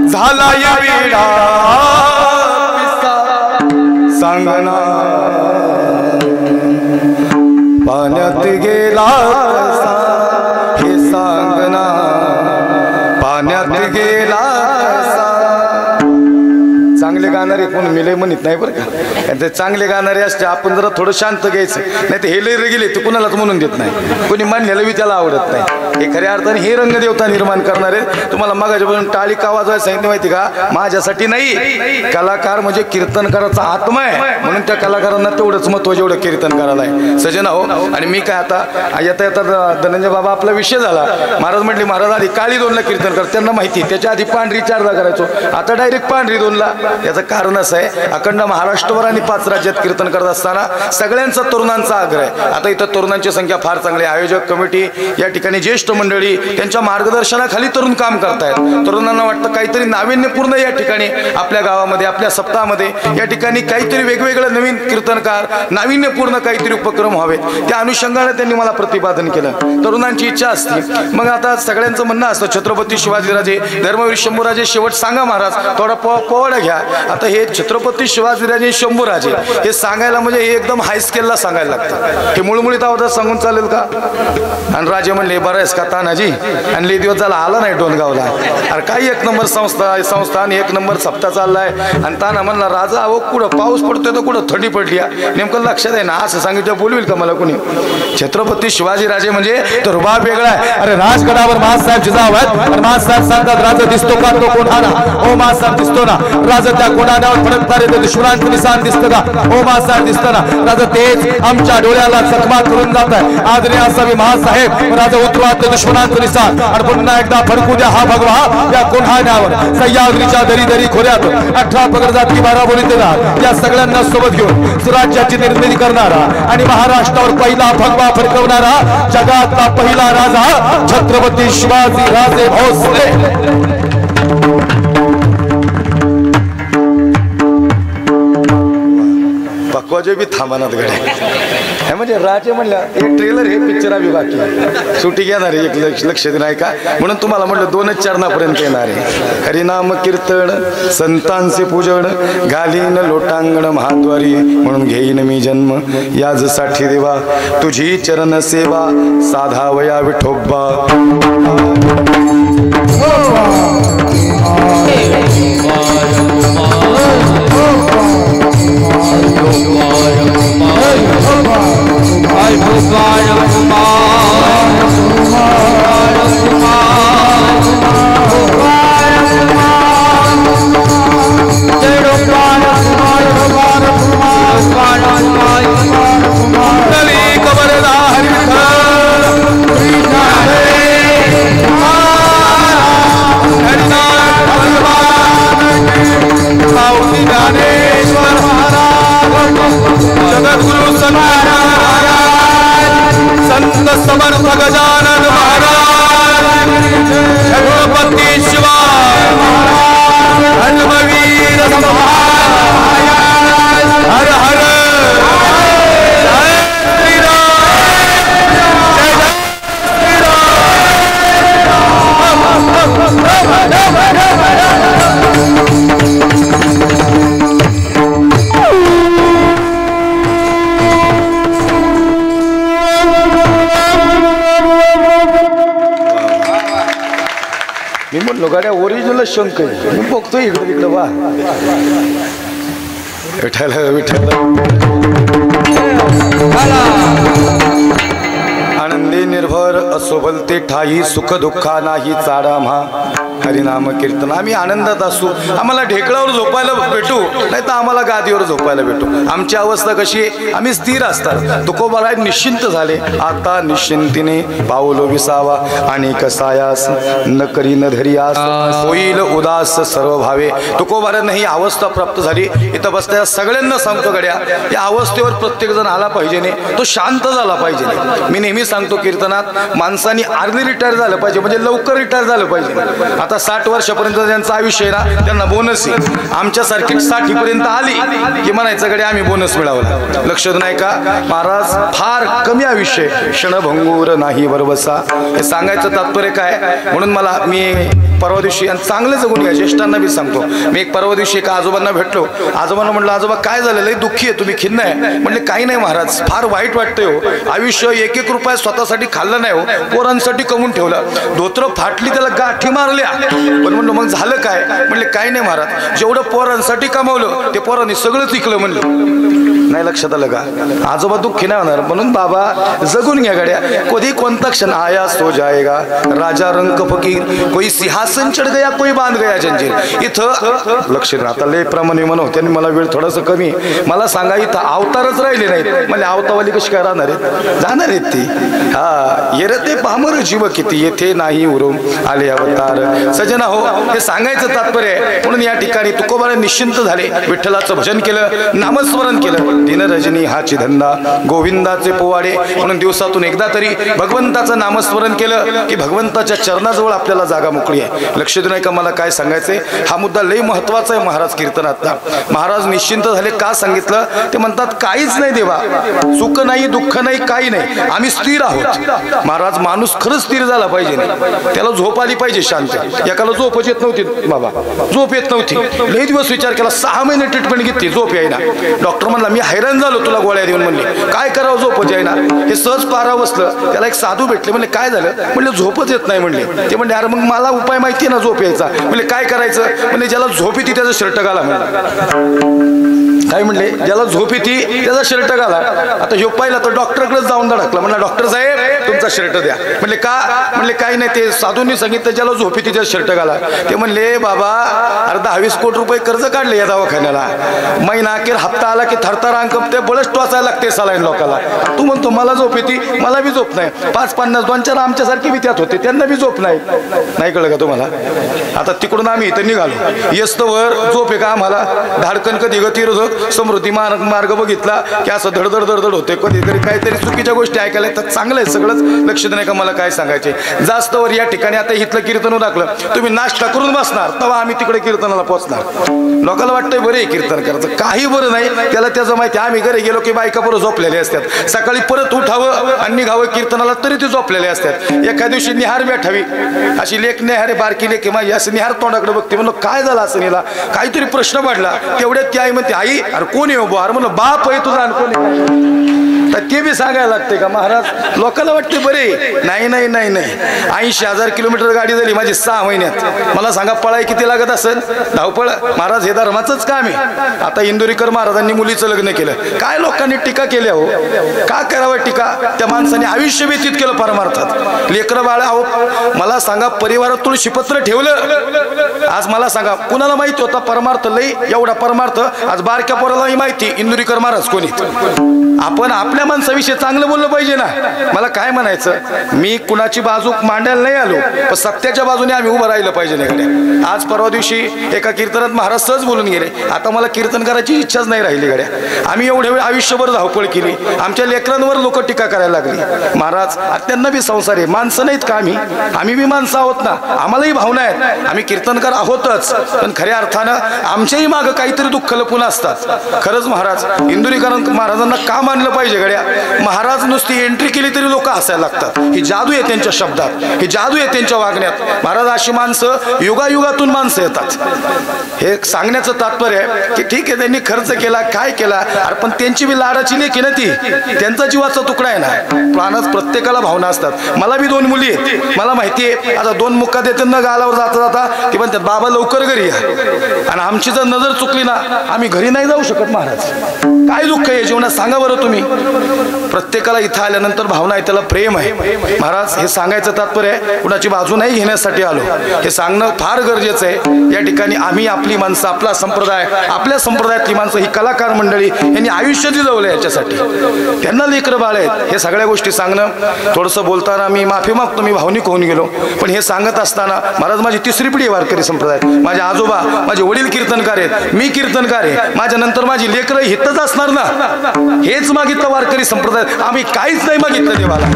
झाला या वेळा सांगना पाण्यात गेला कसा हे सांगना पाण्यात गेला कसा. चांगले गाणारे कोण मिले म्हणत नाही बरं का. ते चांगले गाणारे असते आपण जरा थोडं शांत घ्यायचं, नाही तर हे लय गेले ते कुणालाच म्हणून देत नाही, कोणी मानलेलं बी त्याला आवडत नाही. हे खऱ्या अर्थाने हे रंगदेवता निर्माण करणारे. तुम्हाला मगाच्यापासून टाळी का वाजवायला सांगितलं माहिती का? माझ्यासाठी नाही, कलाकार म्हणजे कीर्तनकाराचा आत्मा आहे, म्हणून त्या कलाकारांना तेवढंच महत्व जेवढं कीर्तनकाराला आहे. सजना हो. आणि मी काय आता येता येता धनंजय बाबा आपला विषय झाला. महाराज म्हटले महाराज आधी काळी 2ला कीर्तन कर, त्यांना माहिती. त्याच्या आधी पांढरी 4ला करायचो, आता डायरेक्ट पांढरी 2ला. याचं कारण असं आहे, अखंड महाराष्ट्रभर आणि 5 राज्यात कीर्तन करत असताना सगळ्यांचा तरुणांचा आग्रह आहे. आता इथं तरुणांची संख्या फार चांगली. आयोजक कमिटी या ठिकाणी ज्येष्ठ मंडळी त्यांच्या मार्गदर्शनाखाली तरुण काम करतायत. तरुणांना वाटतं काहीतरी नाविन्यपूर्ण या ठिकाणी आपल्या गावामध्ये आपल्या सप्ताहामध्ये या ठिकाणी काहीतरी वेगवेगळं नवीन कीर्तनकार नाविन्यपूर्ण काहीतरी उपक्रम व्हावेत. त्या अनुषंगाने त्यांनी मला प्रतिपादन केलं. तरुणांची इच्छा असते. मग आता सगळ्यांचं म्हणणं असतं छत्रपती शिवाजीराजे धर्मवीर शंभूराजे शेवट सांगा महाराज, थोडा पोवाडा घ्या. आता हे छत्रपती शिवाजीराजे शंभूराजे हे सांगायला म्हणजे हे एकदम हाय स्केलला सांगायला लागतं. हे मुळमुळीत आवाजात सांगून चालेल का? आणि राजे म्हणले बरं आहेस का तानाजी? आणि लई दिवस झाला आला नाही डोनगावला. अरे काही 1 नंबर संस्थान 1 नंबर सप्ताह चाललाय. आणि ताना म्हणला राजा अहो कुठं पाऊस पडतोय तर कुठं थंडी पडली. नेमकं लक्षात आहे ना? असं सांगितलं बोलवेल का मला कोणी? छत्रपती शिवाजीराजे म्हणजे तो रुबाब वेगळा आहे. अरे राजगडावर महासाहेब जिजाऊ आहेत, महासाहेब सांगतात राजा दिसतो का तो कोणाला? ओ महासाहेब दिसतो ना. राजा त्या कोणावर फडकणारे ते दुश्मनांचं निशाण दिसतं का? ओ महासाहेब दिसतं ना. राजा तेच आमच्या डोळ्याला चकमा करून जात आहे. आदरणीय असावी महासाहेब. राजा उतरवा ते दुश्मनांचं निशाण आणि पुन्हा एकदा फडकू द्या हा भगवा या कोणावर. सह्याद्रीच्या दरी दरी खोऱ्यात 18 पगड जाती 12 बोलीतेला या सगळ्यांना सोबत घेऊन स्वराज्याची निर्मिती करणारा आणि महाराष्ट्रावर पहिला भगवा फडकवणारा जगातला पहिला राजा छत्रपती शिवाजी राजे भोसले. पक्वाजे बी थांबणार गड्या. म्हणजे राजे म्हणल्या एक ट्रेलर हे पिक्चर बी बाकी सुटी घेणार आहे. एक लक्ष नाही का? म्हणून तुम्हाला म्हटलं 2च चरणापर्यंत येणार आहे. हरिनाम कीर्तन संतांचे पूजन घालीन लोटांगण महाद्वारी म्हणून घेईन मी जन्म याजसाठी देवा तुझी चरण सेवा साधावया विठोबा. संत समर्थ गजानन महाराज छत्रपती शिवाजी धर्मवीर हर हर मी म्हणलो गाड्या ओरिजिनल शंक आहे. मी बघतोय इकडे तिकडे वा विठ्ठल विठ्ठल. आनंदी निर्भर असो भलते ठाई सुख दुःखा नाही चाडा म्हा हरिनाम कीर्तन. आम्ही आनंदात असू, आम्हाला ढेकळावर झोपायला भेटू नाही तर आम्हाला गादीवर झोपायला भेटू. आमची अवस्था कशी आहे? आम्ही स्थिर असतात. तुकोबाराय निश्चिंत झाले. आता निश्चिंतीने पाऊलो विसावा आणि कसायास न करी न धरियास होईल उदास सर्व भावे. तुकोबारांना ही अवस्था प्राप्त झाली. इथं बसत्या सगळ्यांना सांगतो गड्या या अवस्थेवर प्रत्येक जण आला पाहिजे नाही, तो शांत झाला पाहिजे. मी नेहमी सांगतो कीर्तनात माणसाने अर्ली रिटायर झालं पाहिजे, म्हणजे लवकर रिटायर झालं पाहिजे. आता 60 वर्षापर्यंत त्यांचं आयुष्य आहे ना, त्यांना बोनस आहे. आमच्यासारखी 60 पर्यंत आली की म्हणायचं कडे आम्ही बोनस मिळवला. लक्षात नाही का महाराज, फार कमी आयुष्य, क्षणभंगूर नाही बरबसा. हे सांगायचं तात्पर्य काय, म्हणून मला मी परवा दिवशी, आणि चांगलं जगून घ्या, ज्येष्ठांना बी सांगतो मी. एक परवा दिवशी एका आजोबांना भेटलो. आजोबांना म्हटलं आजोबा काय झालं, लई दुःखी आहे तुम्ही, खिन्न आहे. म्हणले काही नाही महाराज, फार वाईट वाटतंय हो. आयुष्य 1-1 रुपया स्वतःसाठी खाल्लं नाही हो, पोरांसाठी कमवून ठेवलं. धोत्र फाटली, त्याला गाठी मारल्या, पण म्हणलं मग झालं काय. म्हणले काही नाही महाराज, जेवढं पोरांसाठी कमावलं ते पोरांनी सगळंच विकलं. म्हणलं नाही, लक्षात आलं का. आजोबा दुःखी नाही होणार. म्हणून बाबा जगून घ्या गड्या, कधी कोणता क्षण आया सो जाएगा. राजा रंक फकीर, कोई सिंहासन चढ गया, कोई बांध गया जंजीर. इथं लक्ष द्या. आता लय प्रमाणे म्हणू, त्यांनी मला वेळ थोडंसं कमी. मला सांगा इथं अवतारच राहिले नाहीत. म्हणजे अवतावाली कशी काय राहणार आहेत, जाणार आहेत ती. हा येरते पामर जीव किती, येथे नाही उरून आले अवतार. सजना हो, हे सांगायचं तात्पर्य. म्हणून या ठिकाणी तुकोबाने निश्चिंत झाले, विठ्ठलाचं भजन केलं, नामस्मरण केलं. दिन रजनी हाची धंदा, गोविंदाचे पोवाडे. म्हणून दिवसातून एकदा तरी भगवंताचं नामस्मरण केलं की भगवंताच्या चरणाजवळ आपल्याला जागा मोकळी आहे. लक्ष देऊ नये का मला काय सांगायचंय. हा मुद्दा लई महत्वाचा आहे महाराज कीर्तनातला. महाराज निश्चिंत झाले, का सांगितलं ते म्हणतात काहीच नाही देवा, सुख नाही, दुःख नाही, काही नाही, आम्ही स्थिर आहोत. महाराज माणूस खरंच स्थिर झाला पाहिजे, त्याला झोप आली पाहिजे शांत. एकाला झोपच येत नव्हती बाबा, झोप येत नव्हती. लई दिवस विचार केला, 6 महिने ट्रीटमेंट घेतली, झोप यायना. डॉक्टर म्हणला मी हैराण झालो, तुला गोळ्या देऊन. म्हणले काय करावं, झोपच यायना. हे सहज पारा बसलं, त्याला एक साधू भेटले. म्हणले काय झालं, म्हणले झोपच येत नाही. म्हणले ते म्हणले अरे मग मला उपाय माहिती ना झोप यायचा. म्हणले काय करायचं. म्हणले ज्याला झोप येते त्याचं शर्ट घाला. काय म्हणले, ज्याला झोप येते त्याचा शर्ट घाला. आता ह्यो पाहिला तर डॉक्टरकडे जाऊन धडकला. म्हणला डॉक्टर साहेब तुमचा शर्ट द्या. म्हणले का. म्हणले काही नाही, ते साधूंनी सांगितलं ज्याला झोप येते त्याचा शर्ट घाला. ते म्हणले बाबा अरे 10-20 कोटी रुपये कर्ज काढले या दवाखान्याला, महिना अखेर हप्ता आला की थरथर अंक ते बळच टोचायला लागते सलाईन लोकाला. तू म्हणतो मला झोप येते, मला बी झोप नाही. 5-50 2-4 आमच्यासारखे बी त्यात होते, त्यांना बी झोप नाही. नाही कळलं का तुम्हाला. आता तिकडून आम्ही इथं निघालो, येस्तवर झोप आहे का आम्हाला. धाडकन कधी गतिरोधक समृद्धी मार्ग बघितला की असं धडधड धडधड होते. कधीतरी काहीतरी चुकीच्या गोष्टी ऐकायला तर चांगलं आहे सगळंच. लक्ष नाही का मला काय सांगायचे. जास्त वर या ठिकाणी आता इथलं कीर्तन दाखलं, तुम्ही नाश्ता करून बसणार तेव्हा आम्ही तिकडे कीर्तनाला पोहोचणार. लोकांना वाटतंय बरं आहे कीर्तन करायचं, काही बरं नाही. त्याला त्याचं माहिती, आम्ही घरी गेलो की बायका बरं झोपलेले असतात. सकाळी परत उठावं आणि निघावं कीर्तनाला तरी ते झोपलेले असतात. एका दिवशी निहार बैठावी, अशी लेख निहार बारकी लेख माझी, असं निहार तोंडाकडे बघते. म्हणलं काय झालं असं निला, काहीतरी प्रश्न पडला. तेवढ्यात ती आई म्हणते आई अरे कोण आहे बार. म्हणलं बाप आहे तुझा, तर ते बी सांगायला लागते का महाराज. लोकांना वाटते बरे, नाही नाही नाही नाही. 80,000 किलोमीटर गाडी झाली माझी 6 महिन्यात. मला सांगा पळाई किती लागत असेल, धावपळ. महाराज हे धर्माचंच काम आहे. आता इंदुरीकर महाराजांनी मुलीचं लग्न केलं, काय लोकांनी टीका केल्या हो. का करावं टीका, त्या माणसाने आयुष्य व्यतीत केलं परमार्थात. लेकरं बाळ आहो, मला सांगा परिवारात तुळशीपत्र ठेवलं. आज मला सांगा कुणाला माहिती होता परमार्थ लई एवढा परमार्थ. आज बारक्या पोरालाही माहिती इंदुरीकर महाराज कोणी. आपण आपल्या माणसाविषयी चांगलं बोललं पाहिजे ना. मला काय म्हणायचं, मी कुणाची बाजू मांडायला नाही आलो, पण सत्याच्या बाजूने आम्ही उभं राहिलं पाहिजे नाही. आज परवा दिवशी एका कीर्तनात महाराज सहज बोलून गेले. आता मला कीर्तन करायची इच्छाच नाही राहिली गड्या. आम्ही एवढ्या वेळ आयुष्यभर धावपळ केली, आमच्या लेकरांवर लोक टीका करायला लागली. महाराज त्यांना बी संसार आहे, माणसं नाहीत का आम्ही बी माणसं आहोत ना. आम्हालाही भावना आहेत, आम्ही कीर्तनकार आहोतच, पण खऱ्या अर्थानं आमच्याही मागं काहीतरी दुःख लपून असतात. खरंच महाराज इंदुरीकर महाराजांना का मानलं पाहिजे गड्या. महाराज नुसती एंट्री केली तरी लोक हसायला लागतात. ही जादू आहे त्यांच्या शब्दात, ही जादू आहे त्यांच्या वागण्यात. महाराज अशी माणसं युगायुगातून माणसं येतात. हे सांगण्याचं तात्पर्य आहे की ठीक आहे त्यांनी खर्च केला, काय केला, अरे पण त्यांची बी लाडाची लेक आहे ना ती, त्यांचा जीवाचा तुकडा आहे ना. प्राणात प्रत्येकाला भावना असतात. मला बी 2 मुली आहेत, मला माहिती आहे. आता 2 मुक्का देते न गालावर जाता जाता की म्हणतात बाबा लवकर घरी या. आणि आमची जर नजर चुकली ना आम्ही घरी नाही जाऊ शकत. महाराज काय दुःख आहे जीवनात सांगा बरं तुम्ही. प्रत्येकाला इथं आल्यानंतर भावना आहे, त्याला प्रेम आहे. महाराज हे सांगायचं तात्पर्य आहे, कुणाची बाजू नाही घेण्यासाठी आलो, हे सांगणं फार गरजेचं आहे. या ठिकाणी आम्ही आपली माणसं, आपला संप्रदाय, आपल्या संप्रदायातली माणसं, ही कलाकार मंडळी यांनी आयुष्य दिलवलं याच्यासाठी. त्यांना लेकरं बाळ आहेत. हे सगळ्या गोष्टी सांगणं, थोडंसं बोलताना मी माफी मागतो, मी भावनिक होऊन गेलो. पण हे सांगत असताना महाराज माझी 3री पिढी वारकरी संप्रदाय. माझे आजोबा, माझे वडील कीर्तनकार आहेत, मी कीर्तनकार आहे, माझ्या नंतर माझी लेकरं हितच असणार ना. हेच मागितलं वारकरी संप्रदाय, आम्ही काहीच नाही मागितलं देवाला.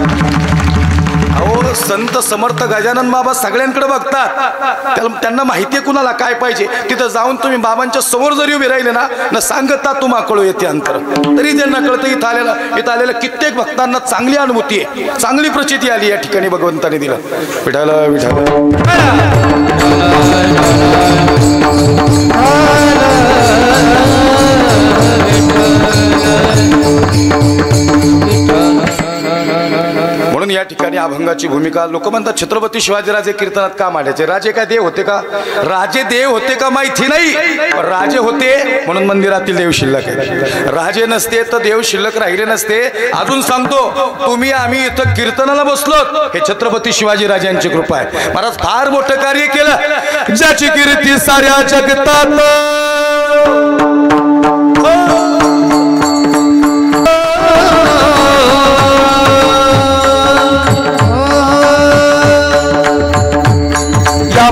अहो संत समर्थ गजानन बाबा सगळ्यांकडे बघतात, त्यांना माहिती आहे कुणाला काय पाहिजे. तिथं जाऊन तुम्ही बाबांच्या समोर जरी उभे राहिले ना सांगता तुम्हा कळू येते अंतर, तरी त्यांना कळतं. इथं आलेल्या कित्येक भक्तांना चांगली अनुभूती आहे, चांगली प्रचिती आली या ठिकाणी भगवंताने दिलं. विठाला म्हणून या ठिकाणी अभंगाची भूमिका. लोक म्हणतात छत्रपती शिवाजीराजे कीर्तनात का मांडायचे? राजे काय देव होते का? राजे देव होते का माहिती नाही, राजे होते म्हणून मंदिरातील देव शिल्लक आहे. राजे नसते तर देव शिल्लक राहिले नसते. अजून सांगतो, तुम्ही आम्ही इथं कीर्तनाला बसलो हे छत्रपती शिवाजीराजांची कृपा आहे. महाराज फार मोठं कार्य केलं, ज्याची कीर्ती साऱ्या जगतात.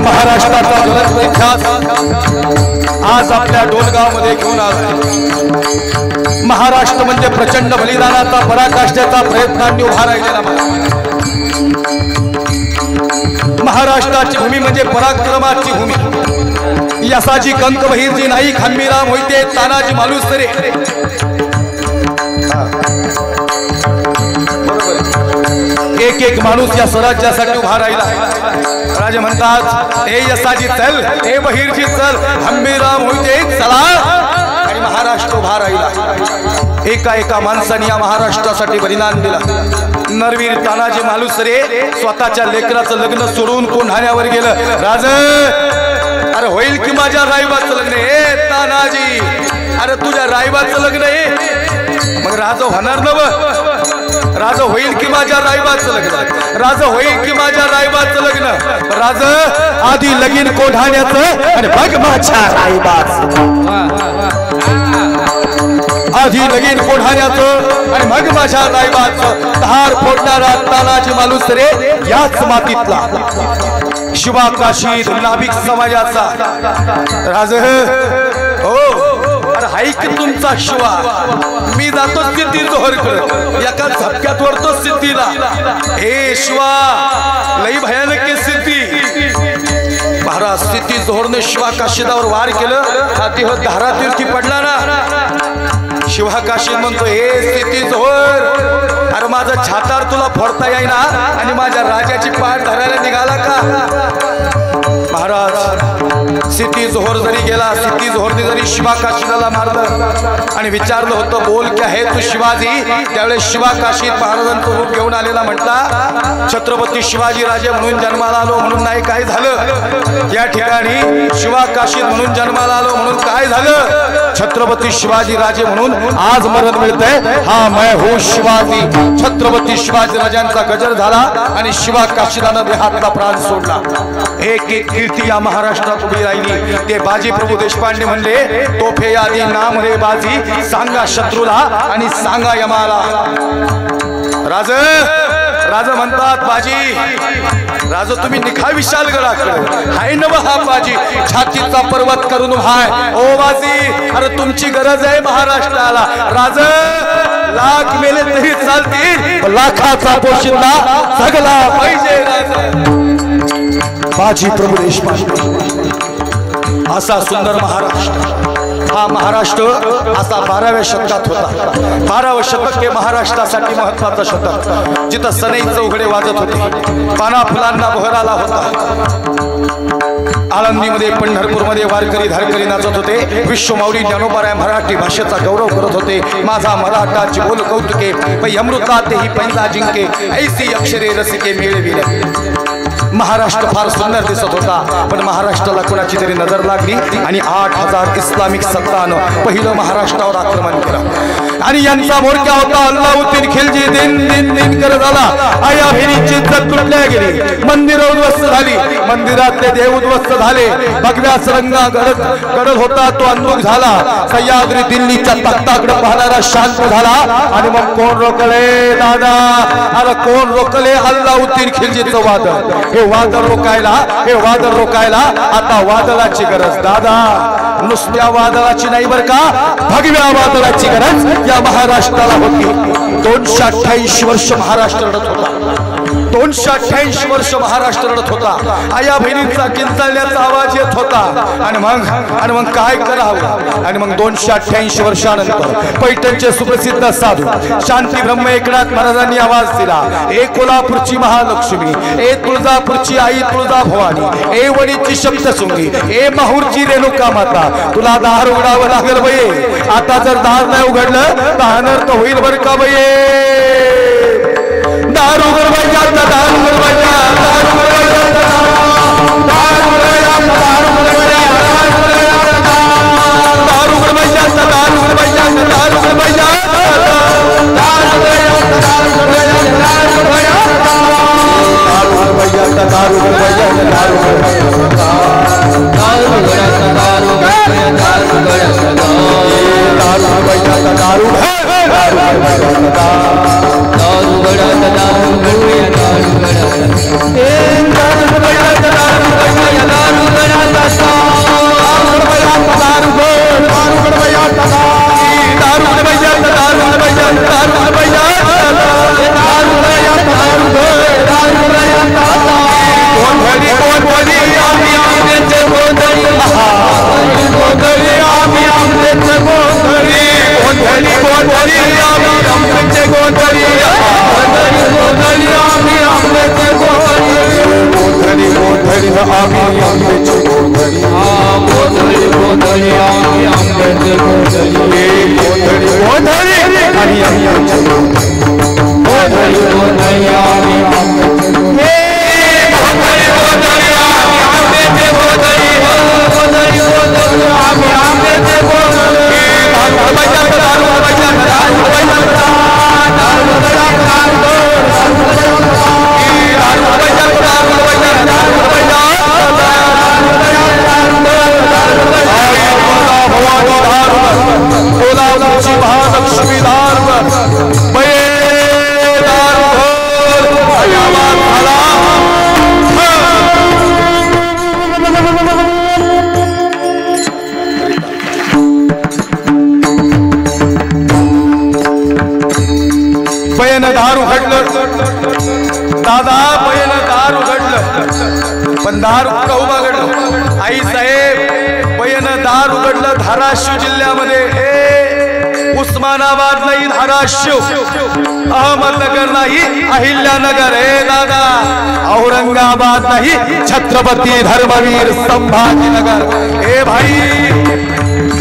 महाराष्ट्राचा ज्वलंत इतिहास आज आपल्या डोलगाव मध्ये घेऊन आला. महाराष्ट्र म्हणजे प्रचंड बलिदानाचा पराकाष्ठेचा प्रयत्नांनी उभा राहिलेला महाराष्ट्राची भूमी म्हणजे पराक्रमाची भूमी. यसाजी कंक बहिरजी नाईक, हंबीराम मोहिते, तानाजी मालुसरे, एक एक माणूस या स्वराज्यासाठी उभा राहिला. राजे म्हणतात, हे यसाजी चल, हे बहिरजी चल, हंबीराम मोहिते चला, आणि महाराष्ट्र उभा राहिला. एका एका माणसाने या महाराष्ट्रासाठी बलिदान दिलं. नरवीर तानाजी मालुसरे स्वतःच्या लेकराचं लग्न सोडून कोंढाण्यावर गेलं. राज, अरे होईल की माझ्या रायबाचं लग्न? हे तानाजी, अरे तुझ्या रायबाचं लग्न आहे? मग राज होणार नव? राज होईल की माझ्या रायबाचं लग्न? राज होईल की माझ्या रायबाचं लग्न? राज आधी लगीन कोंढाण्याचं आणि बघ माझ्या रायबाचं. आधी लगीन कोंढाण्याचं आणि मग माझ्या रायबाचं. धार फोडणारा तानाजी मालुसरे याच मातीतला, शिवा काशी नाभिक समाजाचा. राज हो, अरे हाय की तुमचा शिवा. मी जातो सिद्धी जोहर करत, एका झपक्यात वरतो सिद्धीला. हे शिवा, लई भयानक सिद्धी. महाराज सिद्धी जोहरने शिवा काशीदावर वार केलं, देह धारातीर्थी पडला ना. शिवा काशी म्हणतो, हे सिद्धी जोहर, अरे माझा छातार तुला फोडता येईना आणि माझ्या राजाची पाठ धरायला निघाला का? महाराज सिद्धी जोहर जरी गेला, सिद्धी जोहरने जरी शिवा काशीदाला मारलं आणि विचारलं होतं, बोल क्या है तू शिवाजी? त्यावेळेस शिवा काशीद महाराजांचं रूप घेऊन आलेला म्हटला, छत्रपती शिवाजी राजे म्हणून जन्माला आलो म्हणून नाही काय झालं. या ठिकाणी शिवा काशीद म्हणून जन्माला आलो म्हणून काय झालं? छत्रपती शिवाजी राजे म्हणून आज मरण मिळतंय. हा मैं हूँ शिवाजी. छत्रपती शिवाजी राजांचा गजर झाला आणि शिवा काशीदानं देहातला प्राण सोडला. एक एक कीर्ती या महाराष्ट्रात उभी राहिली. ते बाजी प्रभू देशपांडे म्हणले, तोफे आधी नाम रे बाजी, सांगा शत्रूला आणि सांगा यमाला. राज राज म्हणतात, बाजी राज तुम्ही निखा विशाल गडाकडे हाय नव हा बाजी, छातीचा पर्वत करून हाय. ओ बाजी, अरे तुमची गरज आहे महाराष्ट्राला. राज लाख मेले तरी चालतील, लाखाचा पोशिंदा सगळा पाहिजे. बाजी प्रभू देशपांडे असा सुंदर महाराष्ट्र. हा महाराष्ट्र असा 12व्या शतकात होता. 12वं शतक हे महाराष्ट्रासाठी महत्वाचं शतक, जिथं सनई चौघडे वाजत होते, पाना फुलांना बहर आला होता. आळंदीमध्ये, पंढरपूरमध्ये वारकरी धारकरी नाचत होते. विश्वमाऊली ज्ञानोबाराय मराठी भाषेचा गौरव करत होते. माझा मराठाची बोल कौतुके, पै अमृतात ही पैदा जिंके, ऐसी अक्षरे रसिके मिळविले. महाराष्ट्र फार सुंदर दिसत होता, पण महाराष्ट्राला कोणाची तरी नजर लागली आणि 8000 इस्लामिक सत्तानं पहिलं महाराष्ट्रावर आक्रमण केलं. आणि यांचा मोर्चा होता अल्लाउद्दीन खिलजी. दिन दिन दिन करत आला. आया बहिणीची इज्जत तुटल्या गेली, मंदिरं उद्ध्वस्त झाली, मंदिरातले देव उद्ध्वस्त झाले. भगव्या सरंगा गडद होता तो अंधुक झाला. सह्याद्री दिल्लीच्या तख्ताकडे पाहणारा शांत झाला. आणि मग कोण रोकले दादा? अरे कोण रोकले? अल्लाउद्दीन खिलजीचं वादळ. हे वादळ रोकायला आता वादळाची गरज दादा. नुसत्या वादळाची नाही बर का, भगव्या वादळाची गरज या महाराष्ट्राला होती. 228 वर्ष महाराष्ट्र लढत होता. 288 वर्ष महाराष्ट्र रडत होता. आया बहिणींचा किंचाळण्याचा आवाज येत होता. आणि मग काय करावं. आणि मग 288 वर्षानंतर पैठणचे सुप्रसिद्ध साधू शांती ब्रह्म एकनाथ महाराजांनी आवाज दिला. ए कोल्हापूरची महालक्ष्मी, ए तुळजापूरची आई तुळजा भवानी, ए वणीची सप्तशृंगी, ए माहूरची रेणुका माता, तुला दार उघडावं लागेल बये. आता जर दार नाही उघडलं तर अनर्थ होईल बर का बये. दार उघडवायचा, दार उघडवायचा, दार उघडवायचा, दार उघडवायचा, दार उघडवायचा, दार उघडवायचा, दार उघडवायचा, दार उघडवायचा, दादा बयन दार उघडलं पण दार उभं उघडलं. आई साहेब बयन दार उघडलं धाराशिव जिल्ह्यामध्ये. उस्मानाबाद नाही धाराशिव, अहमदनगर नाही अहिल्यानगर. हे दादा औरंगाबाद नाही छत्रपती धर्मवीर संभाजीनगर. हे भाई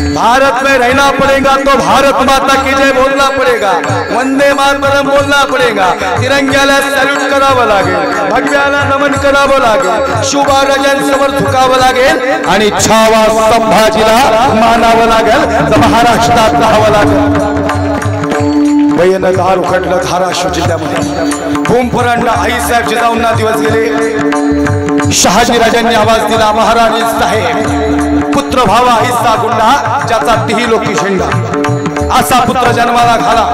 भारत में रहना पड़ेगा तो भारत माता की जय बोलना पड़ेगा, वंदे मातरम बोलना पड़ेगा, तिरंग्याला सॅल्यूट करावं लागेल, भगव्याला नमन करावं लागेल, शुभारजांसमोर झुकावं लागेल आणि छावा संभाजीला मानावं लागेल, महाराष्ट्रात राहावं लागेल. बयन दार उघडलं धाराशिव जिल्ह्यामध्ये. भूमपरांना आईसाहेब जिजाऊंना दिवस गेले. शहाजी राजांनी आवाज दिला, महाराणी साहेब पुत्र भावा हिस्सा गुंडा ज्याचा तिही लोकी झेंडा. असा पुत्र जन्माला घाला.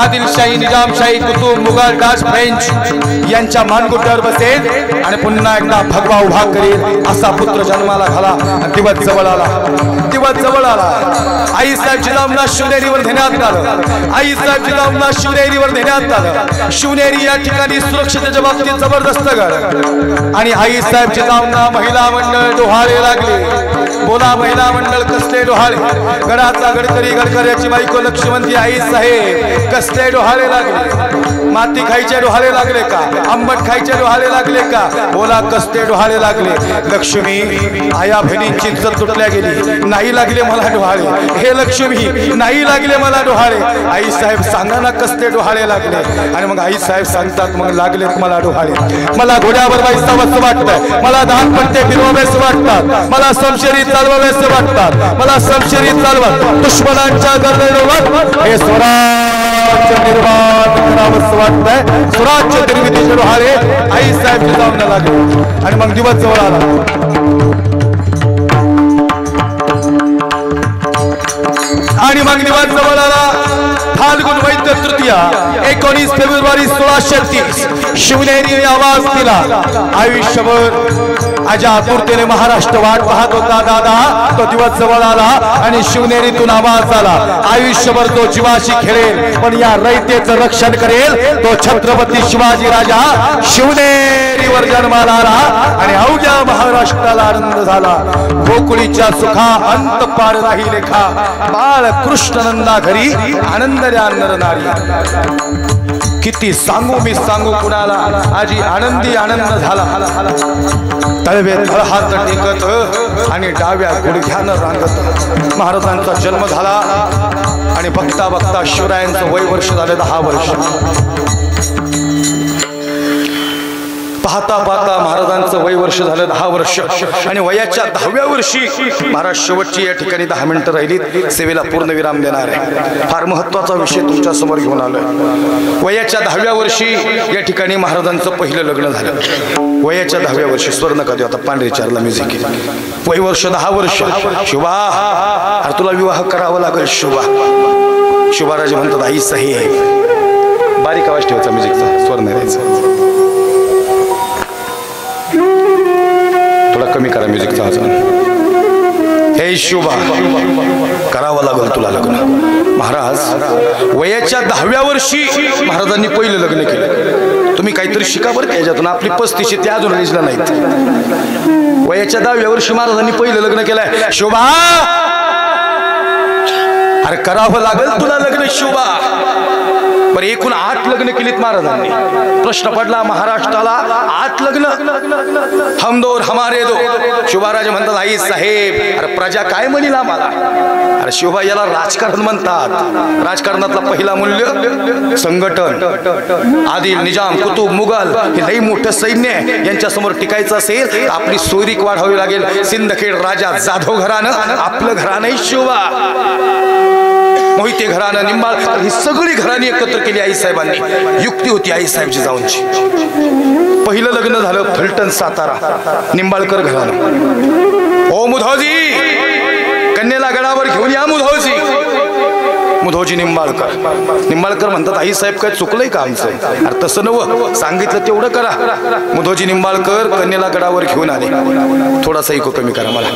आदिलशाही निजामशाही कुतुब मुघल डाच फ्रेंच यांच्या मानगुट्यावर बसेल आणि पुन्हा एकदा भगवा उभा करेल असा पुत्र जन्माला घाला. दिवस जवळ आला, दिवस जवळ आला. आईसाहेब जिजाऊंना शिवनेरीवर नेण्यात आलं. आईसाहेब जिजाऊंना शिवनेरीवर नेण्यात आलं. शिवनेरी या ठिकाणी सुरक्षेच्या बाबतीत जबरदस्त गड आणि आईसाहेब जिजाऊंना महिला मंडळ डोहाळे लागले. बोला महिला मंडळ कसले डोहाळे. गडाचा गडकरी गडकऱ्याची बायको लक्ष्मणती आई साहेब कसले डोहाळे लागले. माती खायचे डोहाळे लागले का, आंबट खायचे डोहाळे लागले का, बोला कसले डोहाळे लागले. लक्ष्मी आया बहिणींची इज्जत तुटल्या गेली. नाही लागले मला डोहाळे. हे लक्ष्मी नाही लागले मला डोहाळे. आई साहेब सांगा ना कसले डोहाळे लागले. आणि मग आई साहेब सांगतात मग लागले मला डोहाळे. मला घोड्यावर जायचं वाटतं, मला दान पट्टे फिरवावेसे वाटतात, मला समशेरी चालवावेसे वाटतात, मला समशेरी चालवत दुश्मनांच्या गर्दीवर हे स्वराज्य निर्माण करावंसं वाटतंय. स्वराज्य निर्मितीचे डोहाळे आई साहेब जिजाऊंना लागले. आणि मग दिवस जवळ आला. आणि मग दिवस जवळ आला. फाल्गुन वैद्य तृतीया 19 फेब्रुवारी 1630 शिवनेरीने आवाज दिला। आयुष्यभर आजा आतुरतेने महाराष्ट्र वाट पाहत होता दादा, तो दिवस जवळ आला आणि शिवनेरीतून आवाज आला। आयुष्यभर तो जीवाशी खेळेल पण या रयतेचं रक्षण करेल, तो छत्रपती शिवाजी राजा शिवनेरीवर जन्माला आला आणि अवघ्या महाराष्ट्राला आनंद झाला। गोकुळीच्या सुखा अंत पार नाही लेखा, बाळ कृष्णनंदा घरी आनंद द्या नर नारी। किती सांगू मी सांगू कुणाला, आजी आनंदी आनंद झाला। तळवे तळहात टेकत आणि डाव्या गुडघ्यानं रांगत महाराजांचा जन्म झाला आणि बघता बघता शिवरायांचं वय वर्ष झालं 10 वर्ष। पाहता पाहता महाराजांचं वय वर्ष झालं 10 वर्ष आणि वयाच्या 10व्या वर्षी महाराज शेवटची या ठिकाणी 10 मिनिटं राहिली, सेवेला पूर्ण विराम देणार आहे। फार महत्वाचा विषय तुमच्या समोर घेऊन आलोय। वयाच्या 10व्या वर्षी या ठिकाणी महाराजांचं पहिलं लग्न झालं। वयाच्या 10व्या वर्षी स्वर्ण कधी आता पांढरे चारला म्युझिक, वय वर्ष 10 वर्ष। शिवा अरे तुला विवाह करावा लागेल शिवा। शिवाराजे म्हणतात आई सही आहे, बारीक आवाज ठेवायचा म्युझिकचा, स्वर नाही द्यायचा, कमी करा म्युझिकचा आवाज। हे शोभा करावं लागेल तुला लग्न। महाराज वयाच्या 10व्या वर्षी महाराजांनी पहिलं लग्न केलं। तुम्ही काहीतरी शिका बरं त्याच्यातून, आपली 35 ते अजून रेजला नाहीत। वयाच्या 10व्या वर्षी महाराजांनी पहिलं लग्न केलंय। शोभा अरे करावं लागेल तुला लग्न शोभा। बरं एकूण 8 लग्न केलीत महाराजांनी। प्रश्न पडला महाराष्ट्राला 8 लग्न, हम दो हमारे दो। शिवराजे म्हणतात आई साहेब अरे प्रजा काय म्हणील आम्हाला। अरे शिवबा याला राजकारण म्हणतात। राजकारणातला पहिला मूल्य संघटन। आदिल निजाम कुतुब मुघल हे लई मोठं सैन्य आहे, यांच्या समोर टिकायचं असेल तर आपली सोयरीक वाढवावी लागेल। सिंदखेड राजा जाधव घराणं आपलं घराणं शिवबा, मोहिते घराणं, निंबाळकर ही सगळी घराणी एकत्र केली आईसाहेबांनी। युक्ती होती आईसाहेबची जाऊनची। पहिलं लग्न झालं फलटण सातारा, निंबाळकर घराणं। ओ मुधोजी कन्येला गडावर घेऊन या मुधोजी। मुधोजी निंबाळकर म्हणतात आईसाहेब काय चुकलंय का आमचं? अरे तसं नव, सांगितलं तेवढं करा। मुधोजी निंबाळकर कन्येला गडावर घेऊन आले। थोडासा इको कमी करा मला।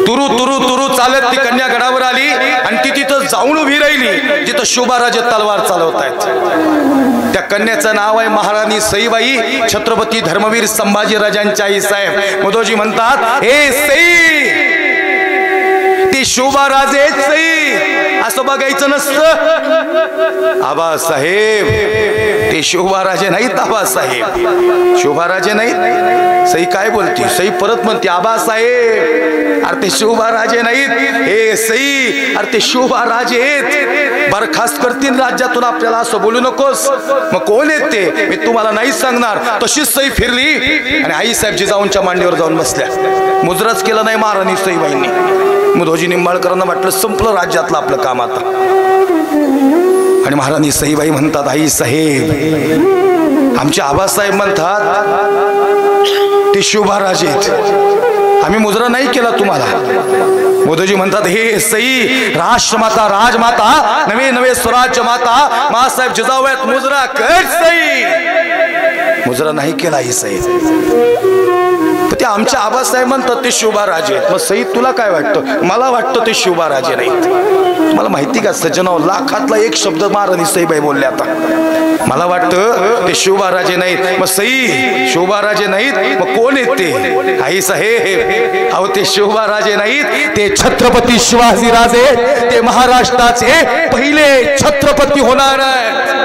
तुरु तुरु तुरु चालत ती कन्या गडावर आली आणि ती तिथं जाऊन उभी राहिली जिथं शोभाराजे तलवार चालवतायत। त्या कन्याचं नाव आहे महाराणी सईबाई, छत्रपती धर्मवीर संभाजी राजांच्या आई साहेब। मुधोजी म्हणतात हे सई ती शोभाराजे सई असं बघायचं नसतं आबासाहेब, ते शोभाराजे नाहीत आबासाहेब, शोभाराजे नाहीत। सई काय बोलती? सई परत म्हणते आबासाहेब अरे ते शोभाराजे नाहीत, हे सई अरे ते शोभाराजे आहेत। बरखास्त करतील राज्यातून आपल्याला असं बोलू नकोस। मग कोण आहेत ते मी तुम्हाला नाही सांगणार। तशीच सई फिरली आणि आई साहेब जिजाऊंच्या मांडीवर जाऊन बसल्या। मुजराच केलं नाही महाराणी सईबाईंनी। मुधोजी निंबाळकरांना वाटलं संपलं राज्यातलं आपलं काम आता। आणि महाराणी सईबाई म्हणतात आई साहेब आमचे आबासाहेब म्हणतात ते शोभाराजे आहेत, आम्ही मुजरा नाही केला तुम्हाला। मोदीजी म्हणतात हे सई राष्ट्रमाता राजमाता नवे नवे स्वराज्य माता मासाहेब जिजाऊयात मुजरा कर सई। मुजरा नाही केला ही सई। ते आमच्या आबासाहेब म्हणतात ते शोभाराजे। मग सई तुला काय वाटतं? मला वाटतं ते शोभाराजे नाहीत। मला माहिती का सज्जनाव लाखातला एक शब्द महाराणी सईबाई बोलले आता। मला वाटतं ते शोभाराजे नाहीत। मग सई शोभाराजे नाहीत मग कोण आहेत ते? आई साहेब अहो ते शोभाराजे नाहीत, ते छत्रपती शिवाजी राजे, ते महाराष्ट्राचे पहिले छत्रपती होणार आहेत।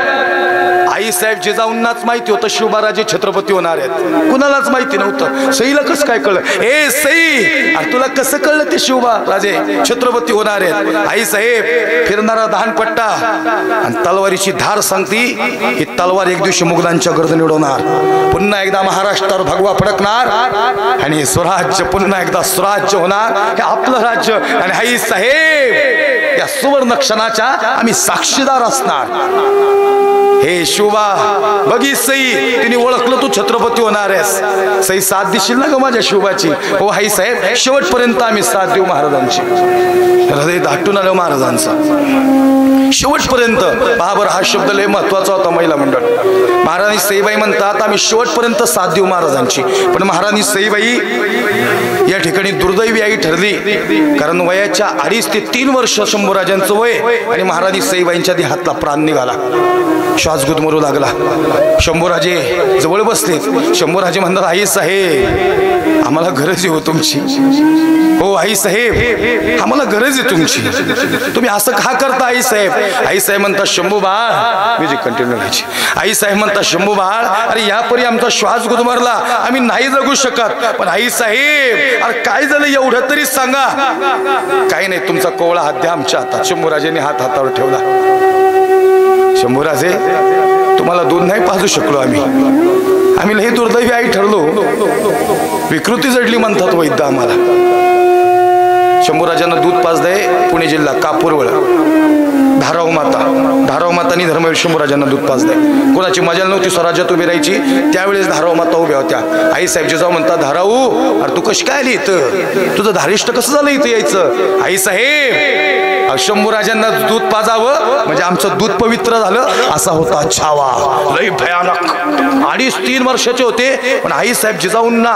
आई साहेब जिजाऊंनाच माहिती होतं शोभाराजे छत्रपती होणार आहेत, कुणालाच माहिती नव्हतं। सईला कसं काय कळलं? ए सई अरे तुला कसं कळलं ते शोभाराजे छत्रपती होणार आहेत? आई साहेब फिरणारा दाहनपट्टा आणि तलवारीची धार सांगती, ही तलवार एक दिवशी मुघलांच्या गर्दन उडवणार, पुन्हा एकदा महाराष्ट्रावर भगवा फडकणार आणि स्वराज्य पुन्हा एकदा स्वराज्य होणार, हे आपलं राज्य। आणि आई साहेब या सुवर्ण क्षणाच्या आम्ही साक्षीदार असणार। हे शिवबा बघी सई, तिने ओळखलं तू छत्रपती होणार आहेस. सई साथ देशील ना ग माझ्या शिवबाची? हो आई साहेब, शेवटपर्यंत आम्ही साथ देऊ महाराजांची. हृदय दाटून आलं महाराजांचं शेवटपर्यंत. बाबर हा शब्द लय महत्वाचा होता महिला मंडळ. महाराणी सईबाई म्हणतात आम्ही शेवटपर्यंत साथ देऊ महाराजांची. पण महाराणी सईबाई या ठिकाणी दुर्दैवी आई ठरली, कारण वयाच्या 2.5 ते 3 वर्ष शंभूराजांचं वय आणि महाराणी सईबाईंच्या देहातला प्राण निघाला. श्वास गुदमरू लागला. शंभूराजे जवळ बसले. शंभूराजे म्हणतात आई साहेब आम्हाला गरज आहे हो तुमची. हो आई साहेब आम्हाला गरज आहे तुमची. तुम्ही असं का करता आई साहेब? आई साहेब म्हणतात शंभू बाळ, म्युझिक कंटिन्यू करायची. आई साहेब म्हणतात शंभू बाळ, अरे यापूर्वी आमचा श्वास गुदमरला, आम्ही नाही जगू शकत. पण आई साहेब अरे काय झालं एवढं तरी सांगा. काही नाही, तुमचा कोवळा हात द्या आमच्या हातात. शंभूराजेंनी हात हातावर ठेवला. शंभूराजे तुम्हाला दूध नाही पाजू शकलो आम्ही लई दुर्दैवी आई ठरलो. विकृती जडली म्हणतात वैद्य आम्हाला. शंभूराजांना दूध पाजलंय पुणे जिल्हा कापूरवळ धाराव मातानी धर्मवीर शंभूराजांना दूध पाजलंय. कोणाची मजाल नव्हती स्वराज्यात उभी राहायची, त्यावेळेस धाराव माता उभ्या होत्या. आई साहेब जिजाऊ म्हणतात धाराऊ अरे तू कशी काय आली इथं? तुझं धारिष्ट कसं झालं इथं यायचं? आई साहेब शंभूराजांना दूध पाजावं म्हणजे आमचं दूध पवित्र झालं असा होता छावा. लई भयानक. 2.5-3 वर्षाचे होते. पण आई साहेब जिजाऊंना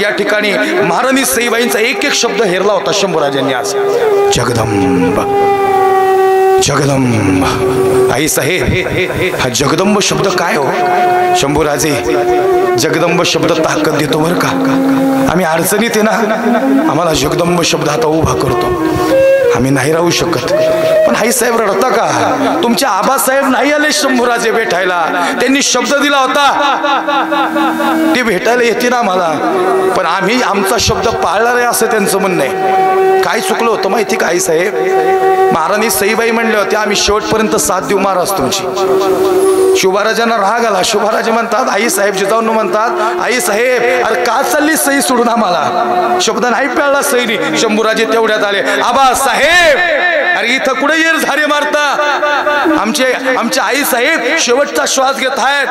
या ठिकाणी महाराणी सईबाईंचा एक शब्द हेरला होता शंभूराजांनी. आज जगदंब जगदंब. आई साहेब हा जगदंब शब्द काय हो? शंभूराजे जगदंब शब्द ताकद देतो बरं का. आम्ही अडचणीत आहे ना, आम्हाला जगदंब शब्द आता उभा करतो. आम्ही नाही राहू शकत. पण आई साहेब रडता का? तुमचे आबासाहेब नाही आले शंभूराजे भेटायला. त्यांनी शब्द दिला होता ते भेटायला येते ना आम्हाला, पण आम्ही आमचा शब्द पाळणार आहे असं त्यांचं म्हणणं आहे. काय चुकलं होतं माहिती का आई साहेब? महाराणी सईबाई म्हणले होते आम्ही शेवटपर्यंत साथ देऊ महाराज तुमची. शिवबाराजांना राग आला. शिवबाराजे म्हणतात आई साहेब जिजाऊंना म्हणतात आई साहेब अरे का चालली सई सोडून आम्हाला? शब्द नाही पाळला सईनी. शंभूराजे तेवढ्यात आले. आबा साहेब अरे इथं कुठे येर झारे मारता? आमचे आई साहेब शेवटचा श्वास घेत आहेत.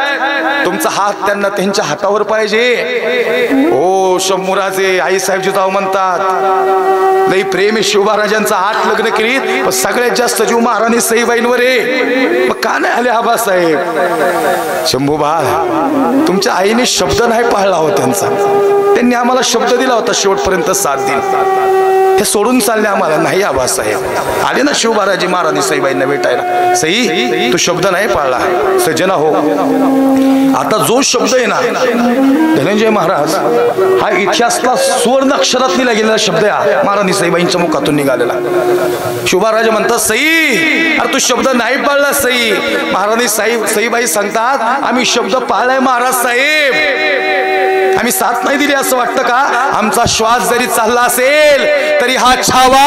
तुमचा हात त्यांना त्यांच्या हातावर पाहिजे. ओ शंभूराजे आई साहेब जिजाऊ म्हणतात लई प्रेम शिवबाराजांचा 8 लग्न केली, पण सगळ्यात जास्त जीव महाराणी सईबाईंवर आहे. मग का नाही आले आबा साहेब? शंभू बाळ तुमच्या आईने शब्द नाही पाळला हो त्यांचा. त्यांनी आम्हाला शब्द दिला होता शेवटपर्यंत साथ देईल. हे सोडून चालले आम्हाला नाही. आबासाहेब आले ना शिवबाराजी महाराणी सईबाईंना भेटायला. सई तू शब्द नाही पाळला. सज्जना हो आता जो शब्द आहे ना धनंजय महाराज हा इतिहासातला सुवर्ण अक्षरात लिहिला गेलेला शब्द आहे. महाराणी सईबाईंच्या मुखातून निघालेला. शिवबाराजे म्हणतात सई अरे तू शब्द नाही पाळला सई. महाराणी सईबाई सांगतात आम्ही शब्द पाळलाय महाराज साहेब. आम्ही साथ नाही दिली असं वाटतं का? आमचा श्वास जरी चालला असेल तरी हा छावा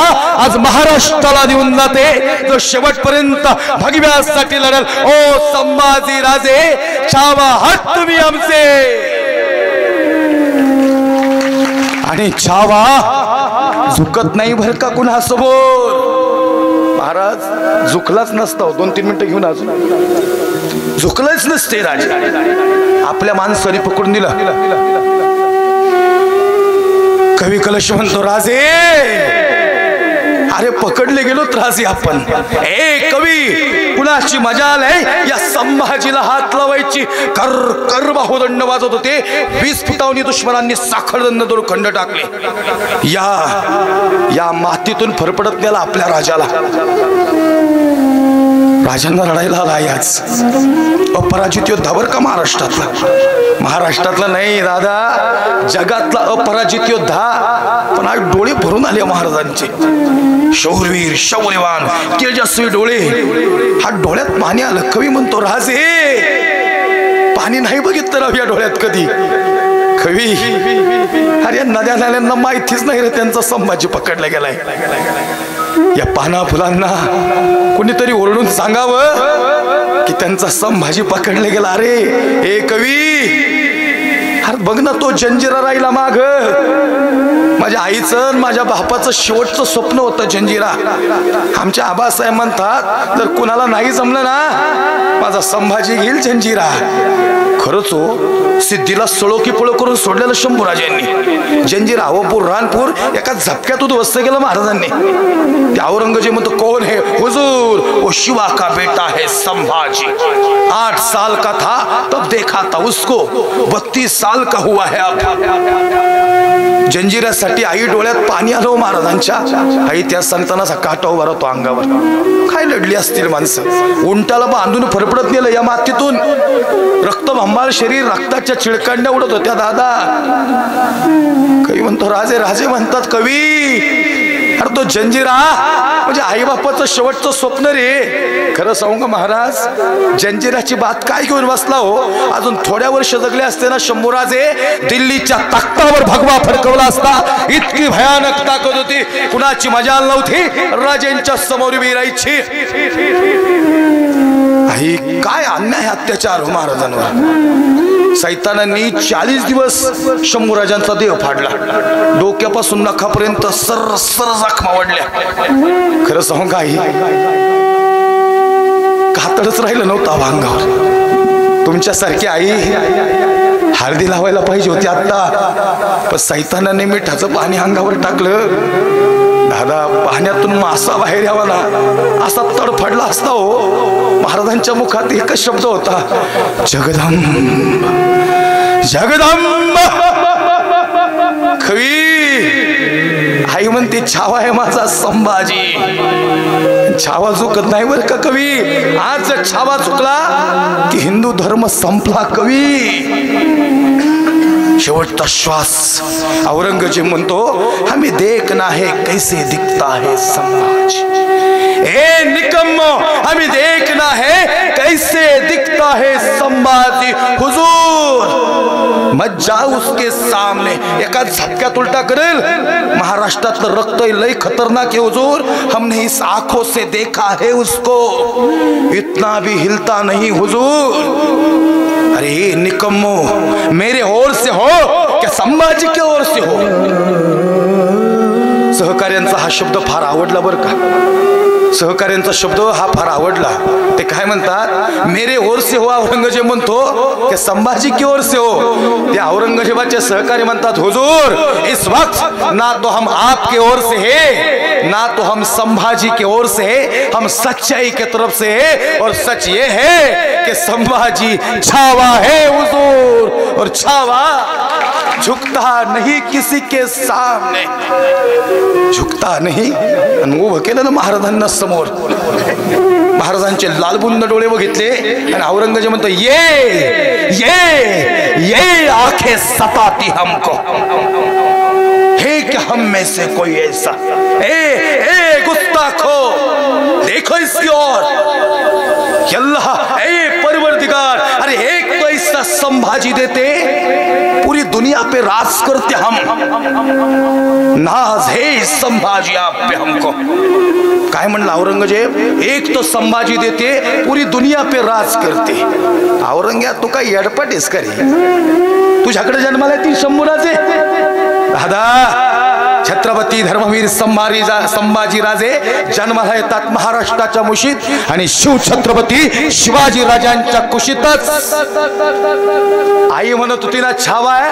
आज महाराष्ट्राला देऊन जाते जो शेवटपर्यंत भगव्यासाठी लढल. ओ संभाजी राजे छावा हात तुम्ही आमचे. आणि छावा झुकत नाही भर का कुणासमोर. महाराज झुकलाच नसता. 2-3 मिनिटं घेऊन अजून झुकलंच नसते राजे. आपल्या माणसाने पकडून दिलं. कवी कलश म्हणतो राजे अरे पकडले गेलो राजे आपण. ए कवी कुणाची मजाल आहे या संभाजीला हात लावायची. कर कर बाहुदंड वाजत होते. 20 फुटावनी दुश्मनांनी साखळदंड दोन खंड टाकले. या मातीतून फरफडत गेला आपल्या राजाला. राजांना रडायला आला. याच अपराजित योद्धावर का महाराष्ट्रातला नाही दादा जगातला अपराजित योद्धा. पण आज डोळे भरून आले महाराजांचे. शौरवीर शौर्यवान तेजस्वी डोळे. हा डोळ्यात पाणी आलं. कवी म्हणतो राजे पाणी नाही बघितलं राव या डोळ्यात कधी. कवी अरे नद्या नाल्यांना माहितीच नाही रे त्यांचा संभाजी पकडला गेलाय. या पाना फुलांना कोणीतरी ओरडून सांगावं की त्यांचा संभाजी पकडले गेला. अरे हे कवी अरे बघ ना तो जंजिरा राहिला माग. माझ्या आईचं माझ्या बापाचं शेवटचं स्वप्न होतं जंजिरा. आमच्या आबासाहेब म्हणतात जर कुणाला नाही जमलं ना माझा माझा संभाजी घेईल जंजिरा. खरंच हो, सिद्धीला सळो की पळो करून सोडलेलं शंभूराजांनी. जंजिरा हो बुऱ्हाणपूर एका झपक्यात उद्ध्वस्त केलं महाराजांनी. ते औरंगजेब म्हणतो कोण है? हुजूर वो शिवा का बेटा है संभाजी. 8 साल का था तब देखा था उसको, 32 साल का हुआ है अब. जंजिरासाठी आई डोळ्यात पाणी आलं महाराजांच्या. आई त्या सांगताना असा काटा उभा राहतो अंगावर. काय लढली असतील माणसं. उंटाला बांधून फरफडत नेलं या मातीतून. रक्तभंबाळ शरीर, रक्ताच्या चिळकांड्या उडत होत्या दादा. कवी म्हणतो राजे राजे म्हणतात कवी. अरे तो जंजिरा म्हणजे आई बापाचं शेवटचं स्वप्न रे. खरं सांगू का महाराज, जंजिराची बात काय घेऊन बसला हो. अजून थोड्या वर्ष जगले असते ना शंभूराजे दिल्लीच्या तख्तावर भगवा फडकवला असता. इतकी भयानक ताकद होती, कुणाची मजाल नव्हती राजेंच्या समोर उभी राहायची. आई काय अन्याय अत्याचार हो महाराजांवर. सैतानांनी 40 दिवस शंभूराजांचा देह फाडला. डोक्यापासून नखापर्यंत सर सर जखमा वाढल्या. खरं सांगू का आई, कातडच राहिलं नव्हतं अंगावर. तुमच्यासारखी आई हळदी लावायला पाहिजे होती आता, पण सैतानाने मिठाचं पाणी अंगावर टाकलं. दादा पाण्यातून मासा बाहेर यावा ना असा तडफडला असता हो. महाराजांच्या मुखात एकच शब्द होता, जगदंब जगदंब. खवी आई म्हणते छावा आहे माझा संभाजी. छावा चुकत नाही बर का कवी. आज छावा चुकला की हिंदू धर्म संपला कवी. शेवटचा श्वास औरंगजेब म्हणतो हमें देखना है कैसे दिखता है संभाजी. ए निकम्मो हमें देखना है कैसे दिखता है संभाजी. हुजूर मत जाओ उसके सामने. एका झटक्यात उलटा करेल. महाराष्ट्रातलं रक्त लय खतरनाक है हुजूर. हमने इस आंखों से देखा है उसको, इतना भी हिलता नहीं हुजूर. अरे निकम्मो मेरे ओर से हो क्या संभाजी के ओर से हो. सहकार्यांचा हा शब्द फार आवडला बर का. सहकार्यांचा शब्द हा फार आवडला. ते काय म्हणतात, मेरे ओर से हो. औरंगजेब म्हणतो की संभाजी की ओर से हो. ते औरंगजेबाचे सहकारी म्हणतात हुजूर इस वक्त ना तो हम आपके ओर से है ना तो हम संभाजी के ओर से है, हम सच्चाई के तरफ से है. और सच ये है कि संभाजी छावा है हुजूर. और छावा झुकता नहीं किसी के सामने, झुकता नहीं. आणि उभं केलं ना महाराजांना समोर. महाराजांचे लालबुंद डोळे बघितले आणि औरंगजेब म्हणतो ये आंखें सताती हमको है कि हम में से कोई ऐसा. ए गुस्ताखो देखो इसकी ओर. अल्लाह ए परवरदिगार, अरे एक तो ऐसा संभाजी देते पूरी दुनिया पे राज करते हम. नाज है संभाजी आप पे हमको. काय म्हणला औरंगजेब, एक तो संभाजी देते पूरी दुनिया पे राज करते. औरंगजेब तू काय येडपटीस करे. तुझ्याकडे जन्माला ती शंभूराजे. दादा छत्रपती धर्मवीर संभाजी राजे जन्माला येतात महाराष्ट्राच्या मुशीत आणि शिवछत्रपती शिवाजी राजांच्या कुशीतच. आई म्हणत होती ना छावा आहे.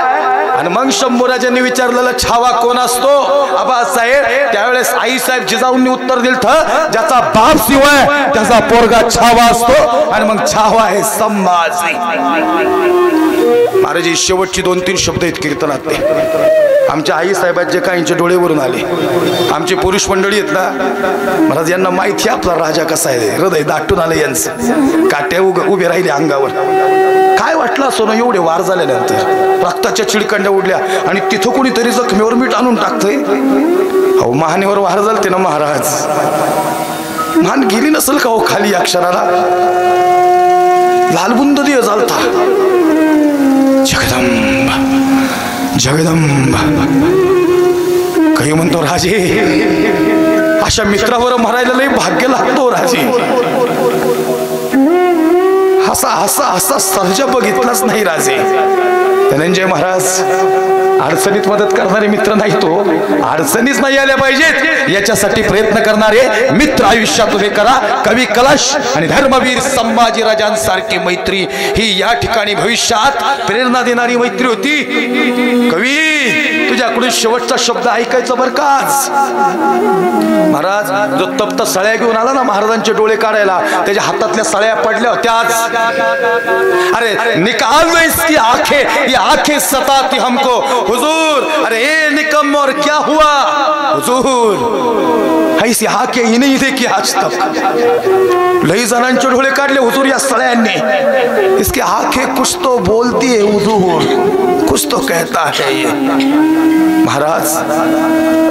आणि मग शंभूराजांनी विचारलेलं छावा कोण असतो आबासाहेब. त्यावेळेस आई साहेब जिजाऊंनी उत्तर दिलं ज्याचा बाप शिव आहे त्याचा पोरगा छावा असतो. आणि मग छावा आहे संभाजी. महाराज शेवटची 2-3 शब्द आहेत कीर्तनात ते आमच्या आई साहेबांचे काहींचे डोळेवरून आले. आमची पुरुष मंडळी आहेत ना महाराज यांना माहिती आपला राजा कसा आहे. हृदय दाटून आलं यांचं. काट्या उभे राहिले अंगावर. काय वाटलं असो ना एवढे वार झाल्यानंतर रक्ताच्या चिळकांड्या उडल्या आणि तिथं कोणीतरी जखमीवर मीठ आणून टाकतंय. अहो महानेवर वार झालते ना महाराज. मान गेली नसेल का हो खाली अक्षराला. लालबुंद दिय झालता. जगदंब जगदंब. काही म्हणतो राजे अशा मित्रावर मरायला लई भाग्य लागतो राजे. असा सर्जा बघितलाच नाही राजे. धनंजय महाराज अडचणीत मदत करणारे मित्र नाही तो, अडचणीच नाही आल्या पाहिजेत याच्यासाठी प्रयत्न करणारे मित्र आयुष्यात उभे करा. कवी कलश आणि धर्मवीर संभाजीराजांसारखी मैत्री ही या ठिकाणी भविष्यात प्रेरणा देणारी मैत्री होती. कवी तुझ्याकडून शेवटचा शब्द ऐकायचा बरं का आज. महाराज जो तप्त सळ्या घेऊन आला ना महाराजांचे डोळे काढायला, त्याच्या हातातल्या सळ्या पडल्या होत्या. अरे निकाल लो इसकी आंखें, ये आंखें सताती हमको हुजूर. अरे ए निकम और क्या हुआ हुजूर, ऐसी आंखें ही नहीं देखी आज तक. लई जणांचे डोळे काढले हुजूर या सळ्यांनी. इसकी आंखें कुछ तो बोलती है हुजूर, कुछ तो कहता है ये. महाराज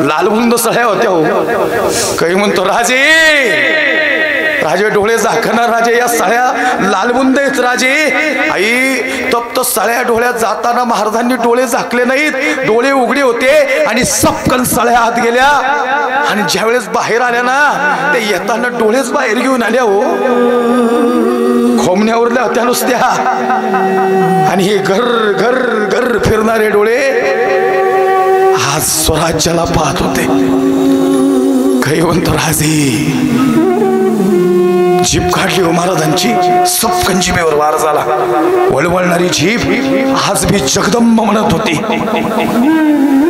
लालबुंद सळ्या होत्या हो. काही म्हणतो राजे, राजे डोळे झाकणार राजे, या सळ्या लालबुंद आहेत राजे. आई तप्त सळ्या डोळ्यात जाताना महाराजांनी डोळे झाकले नाहीत, डोळे उघडे होते आणि सपकन सळ्या आत गेल्या. आणि ज्यावेळेस बाहेर आल्या ना ते येताना डोळेच बाहेर घेऊन आल्या हो. खोमण्यावरल्या होत्या नुसत्या. आणि हे घर घर घर फिरणारे डोळे आज स्वराज्याला पाहत होते. काही म्हणतो राजे जीभ काढली हो महाराजांची, सपकन जिभेवर वार झाला. वळवळणारी जीभ आज भी जगदंब म्हणत होती.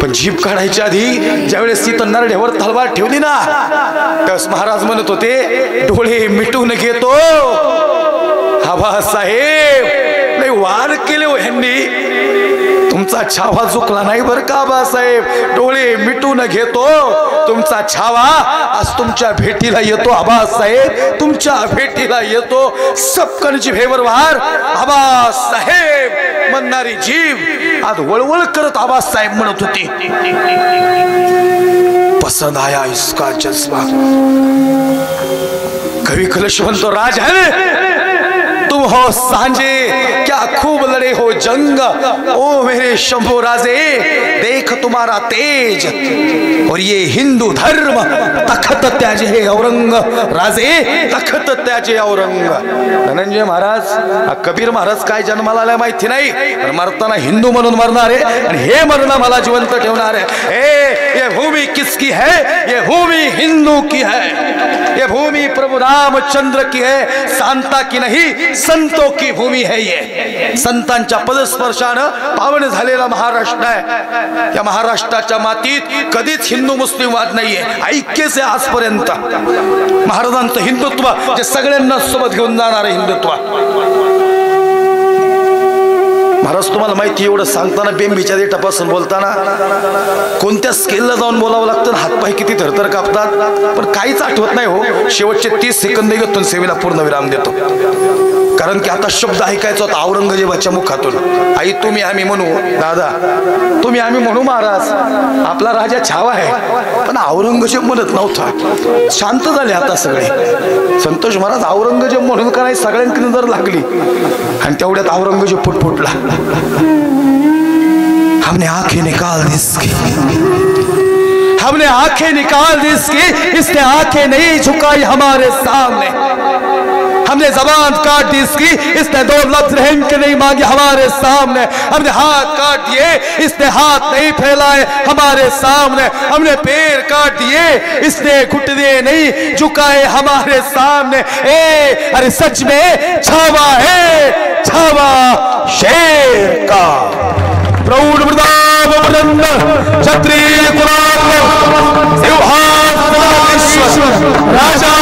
पण जीभ काढायच्या आधी ज्यावेळेस ती नरड्यावर तलवार ठेवली ना त्यावेळेस महाराज म्हणत होते डोळे मिटून घेतो. आबासाहेब लय वार केले हो ह्यांनी, तुमचा छावा चुकला नाही बर का आबासाहेब. डोळे मिटून घेतो, तुमचा छावा आज तुमच्या भेटीला येतो आबासाहेब, तुमच्या भेटीला येतो. सपकन जिभेवर वार आबासाहेब म्हणणारी जीभ आज वळवळ करत आबासाहेब म्हणत होती. पसंद आया इसका जज्बा. कवी कलश म्हणतो राज है तुम हो सांझे, क्या खूब लड़े हो जंग, ओ मेरे शंभो राजे देख तुम्हारा तेज, और ये हिंदू धर्म तखत त्याजे हे औरंग राजे, तखत त्याजे औरंग. धनंजय महाराज कबीर महाराज काय जन्माला आल्या माहिती नाही, पण मरताना हिंदू म्हणून मरणार आहे आणि हे मरणं मला जिवंत ठेवणार आहे. ये भूमि किसकी है, ये भूमि हिंदू की है, ये भूमि प्रभु रामचंद्र की है, सांता की नहीं संतों की भूमि है. ये संतांच्या पदस्पर्शानं पावन झालेला महाराष्ट्र आहे. या महाराष्ट्राच्या मातीत कधीच हिंदू मुस्लिम वाद नाहीये, ऐक्यच आहे आजपर्यंत. महाराजांचं हिंदुत्व जे सगळ्यांना सोबत घेऊन जाणार हिंदुत्व. महाराज तुम्हाला माहिती एवढं सांगताना बेंबीच्या देठापासून बोलताना कोणत्या स्केलला जाऊन बोलावं लागतं, हातपाय किती थरथर कापतात, पण काहीच आठवत नाही हो. शेवटचे 30 सेकंद घेतो सेवेला पूर्ण विराम देतो. कारण की आता शब्द ऐकायचा होता औरंगजेबाच्या मुखातून. आई तुम्ही आम्ही म्हणू, दादा तुम्ही आम्ही म्हणू महाराज, आपला राजा छावा आहे, पण औरंगजेब म्हणत नव्हता. शांत झाले आता सगळे. संतोष महाराज औरंगजेब म्हणून करायला सगळ्यांकडे जर लागली आणि तेवढ्यात औरंगजेब फुटफुटला. हमने आंखें निकाल दी इसकी, हमने आंखें निकाल दी इसकी, इसने आंखें नहीं झुकाई हमारे सामने. हमने जबान काट दी इसकी, इसने 2 लफ्ज रहम के नहीं मांगे हमारे सामने. हमने हाथ काट दिए, इसने हाथ नहीं फैलाए हमारे सामने. हमने पैर काट दिए, इसने घुटने नहीं झुकाए हमारे सामने. अरे सच में छावा है, छावा शेर का. प्रौढ़ प्रताप बुलंद क्षत्रिय कुलाल सिंहासन राजा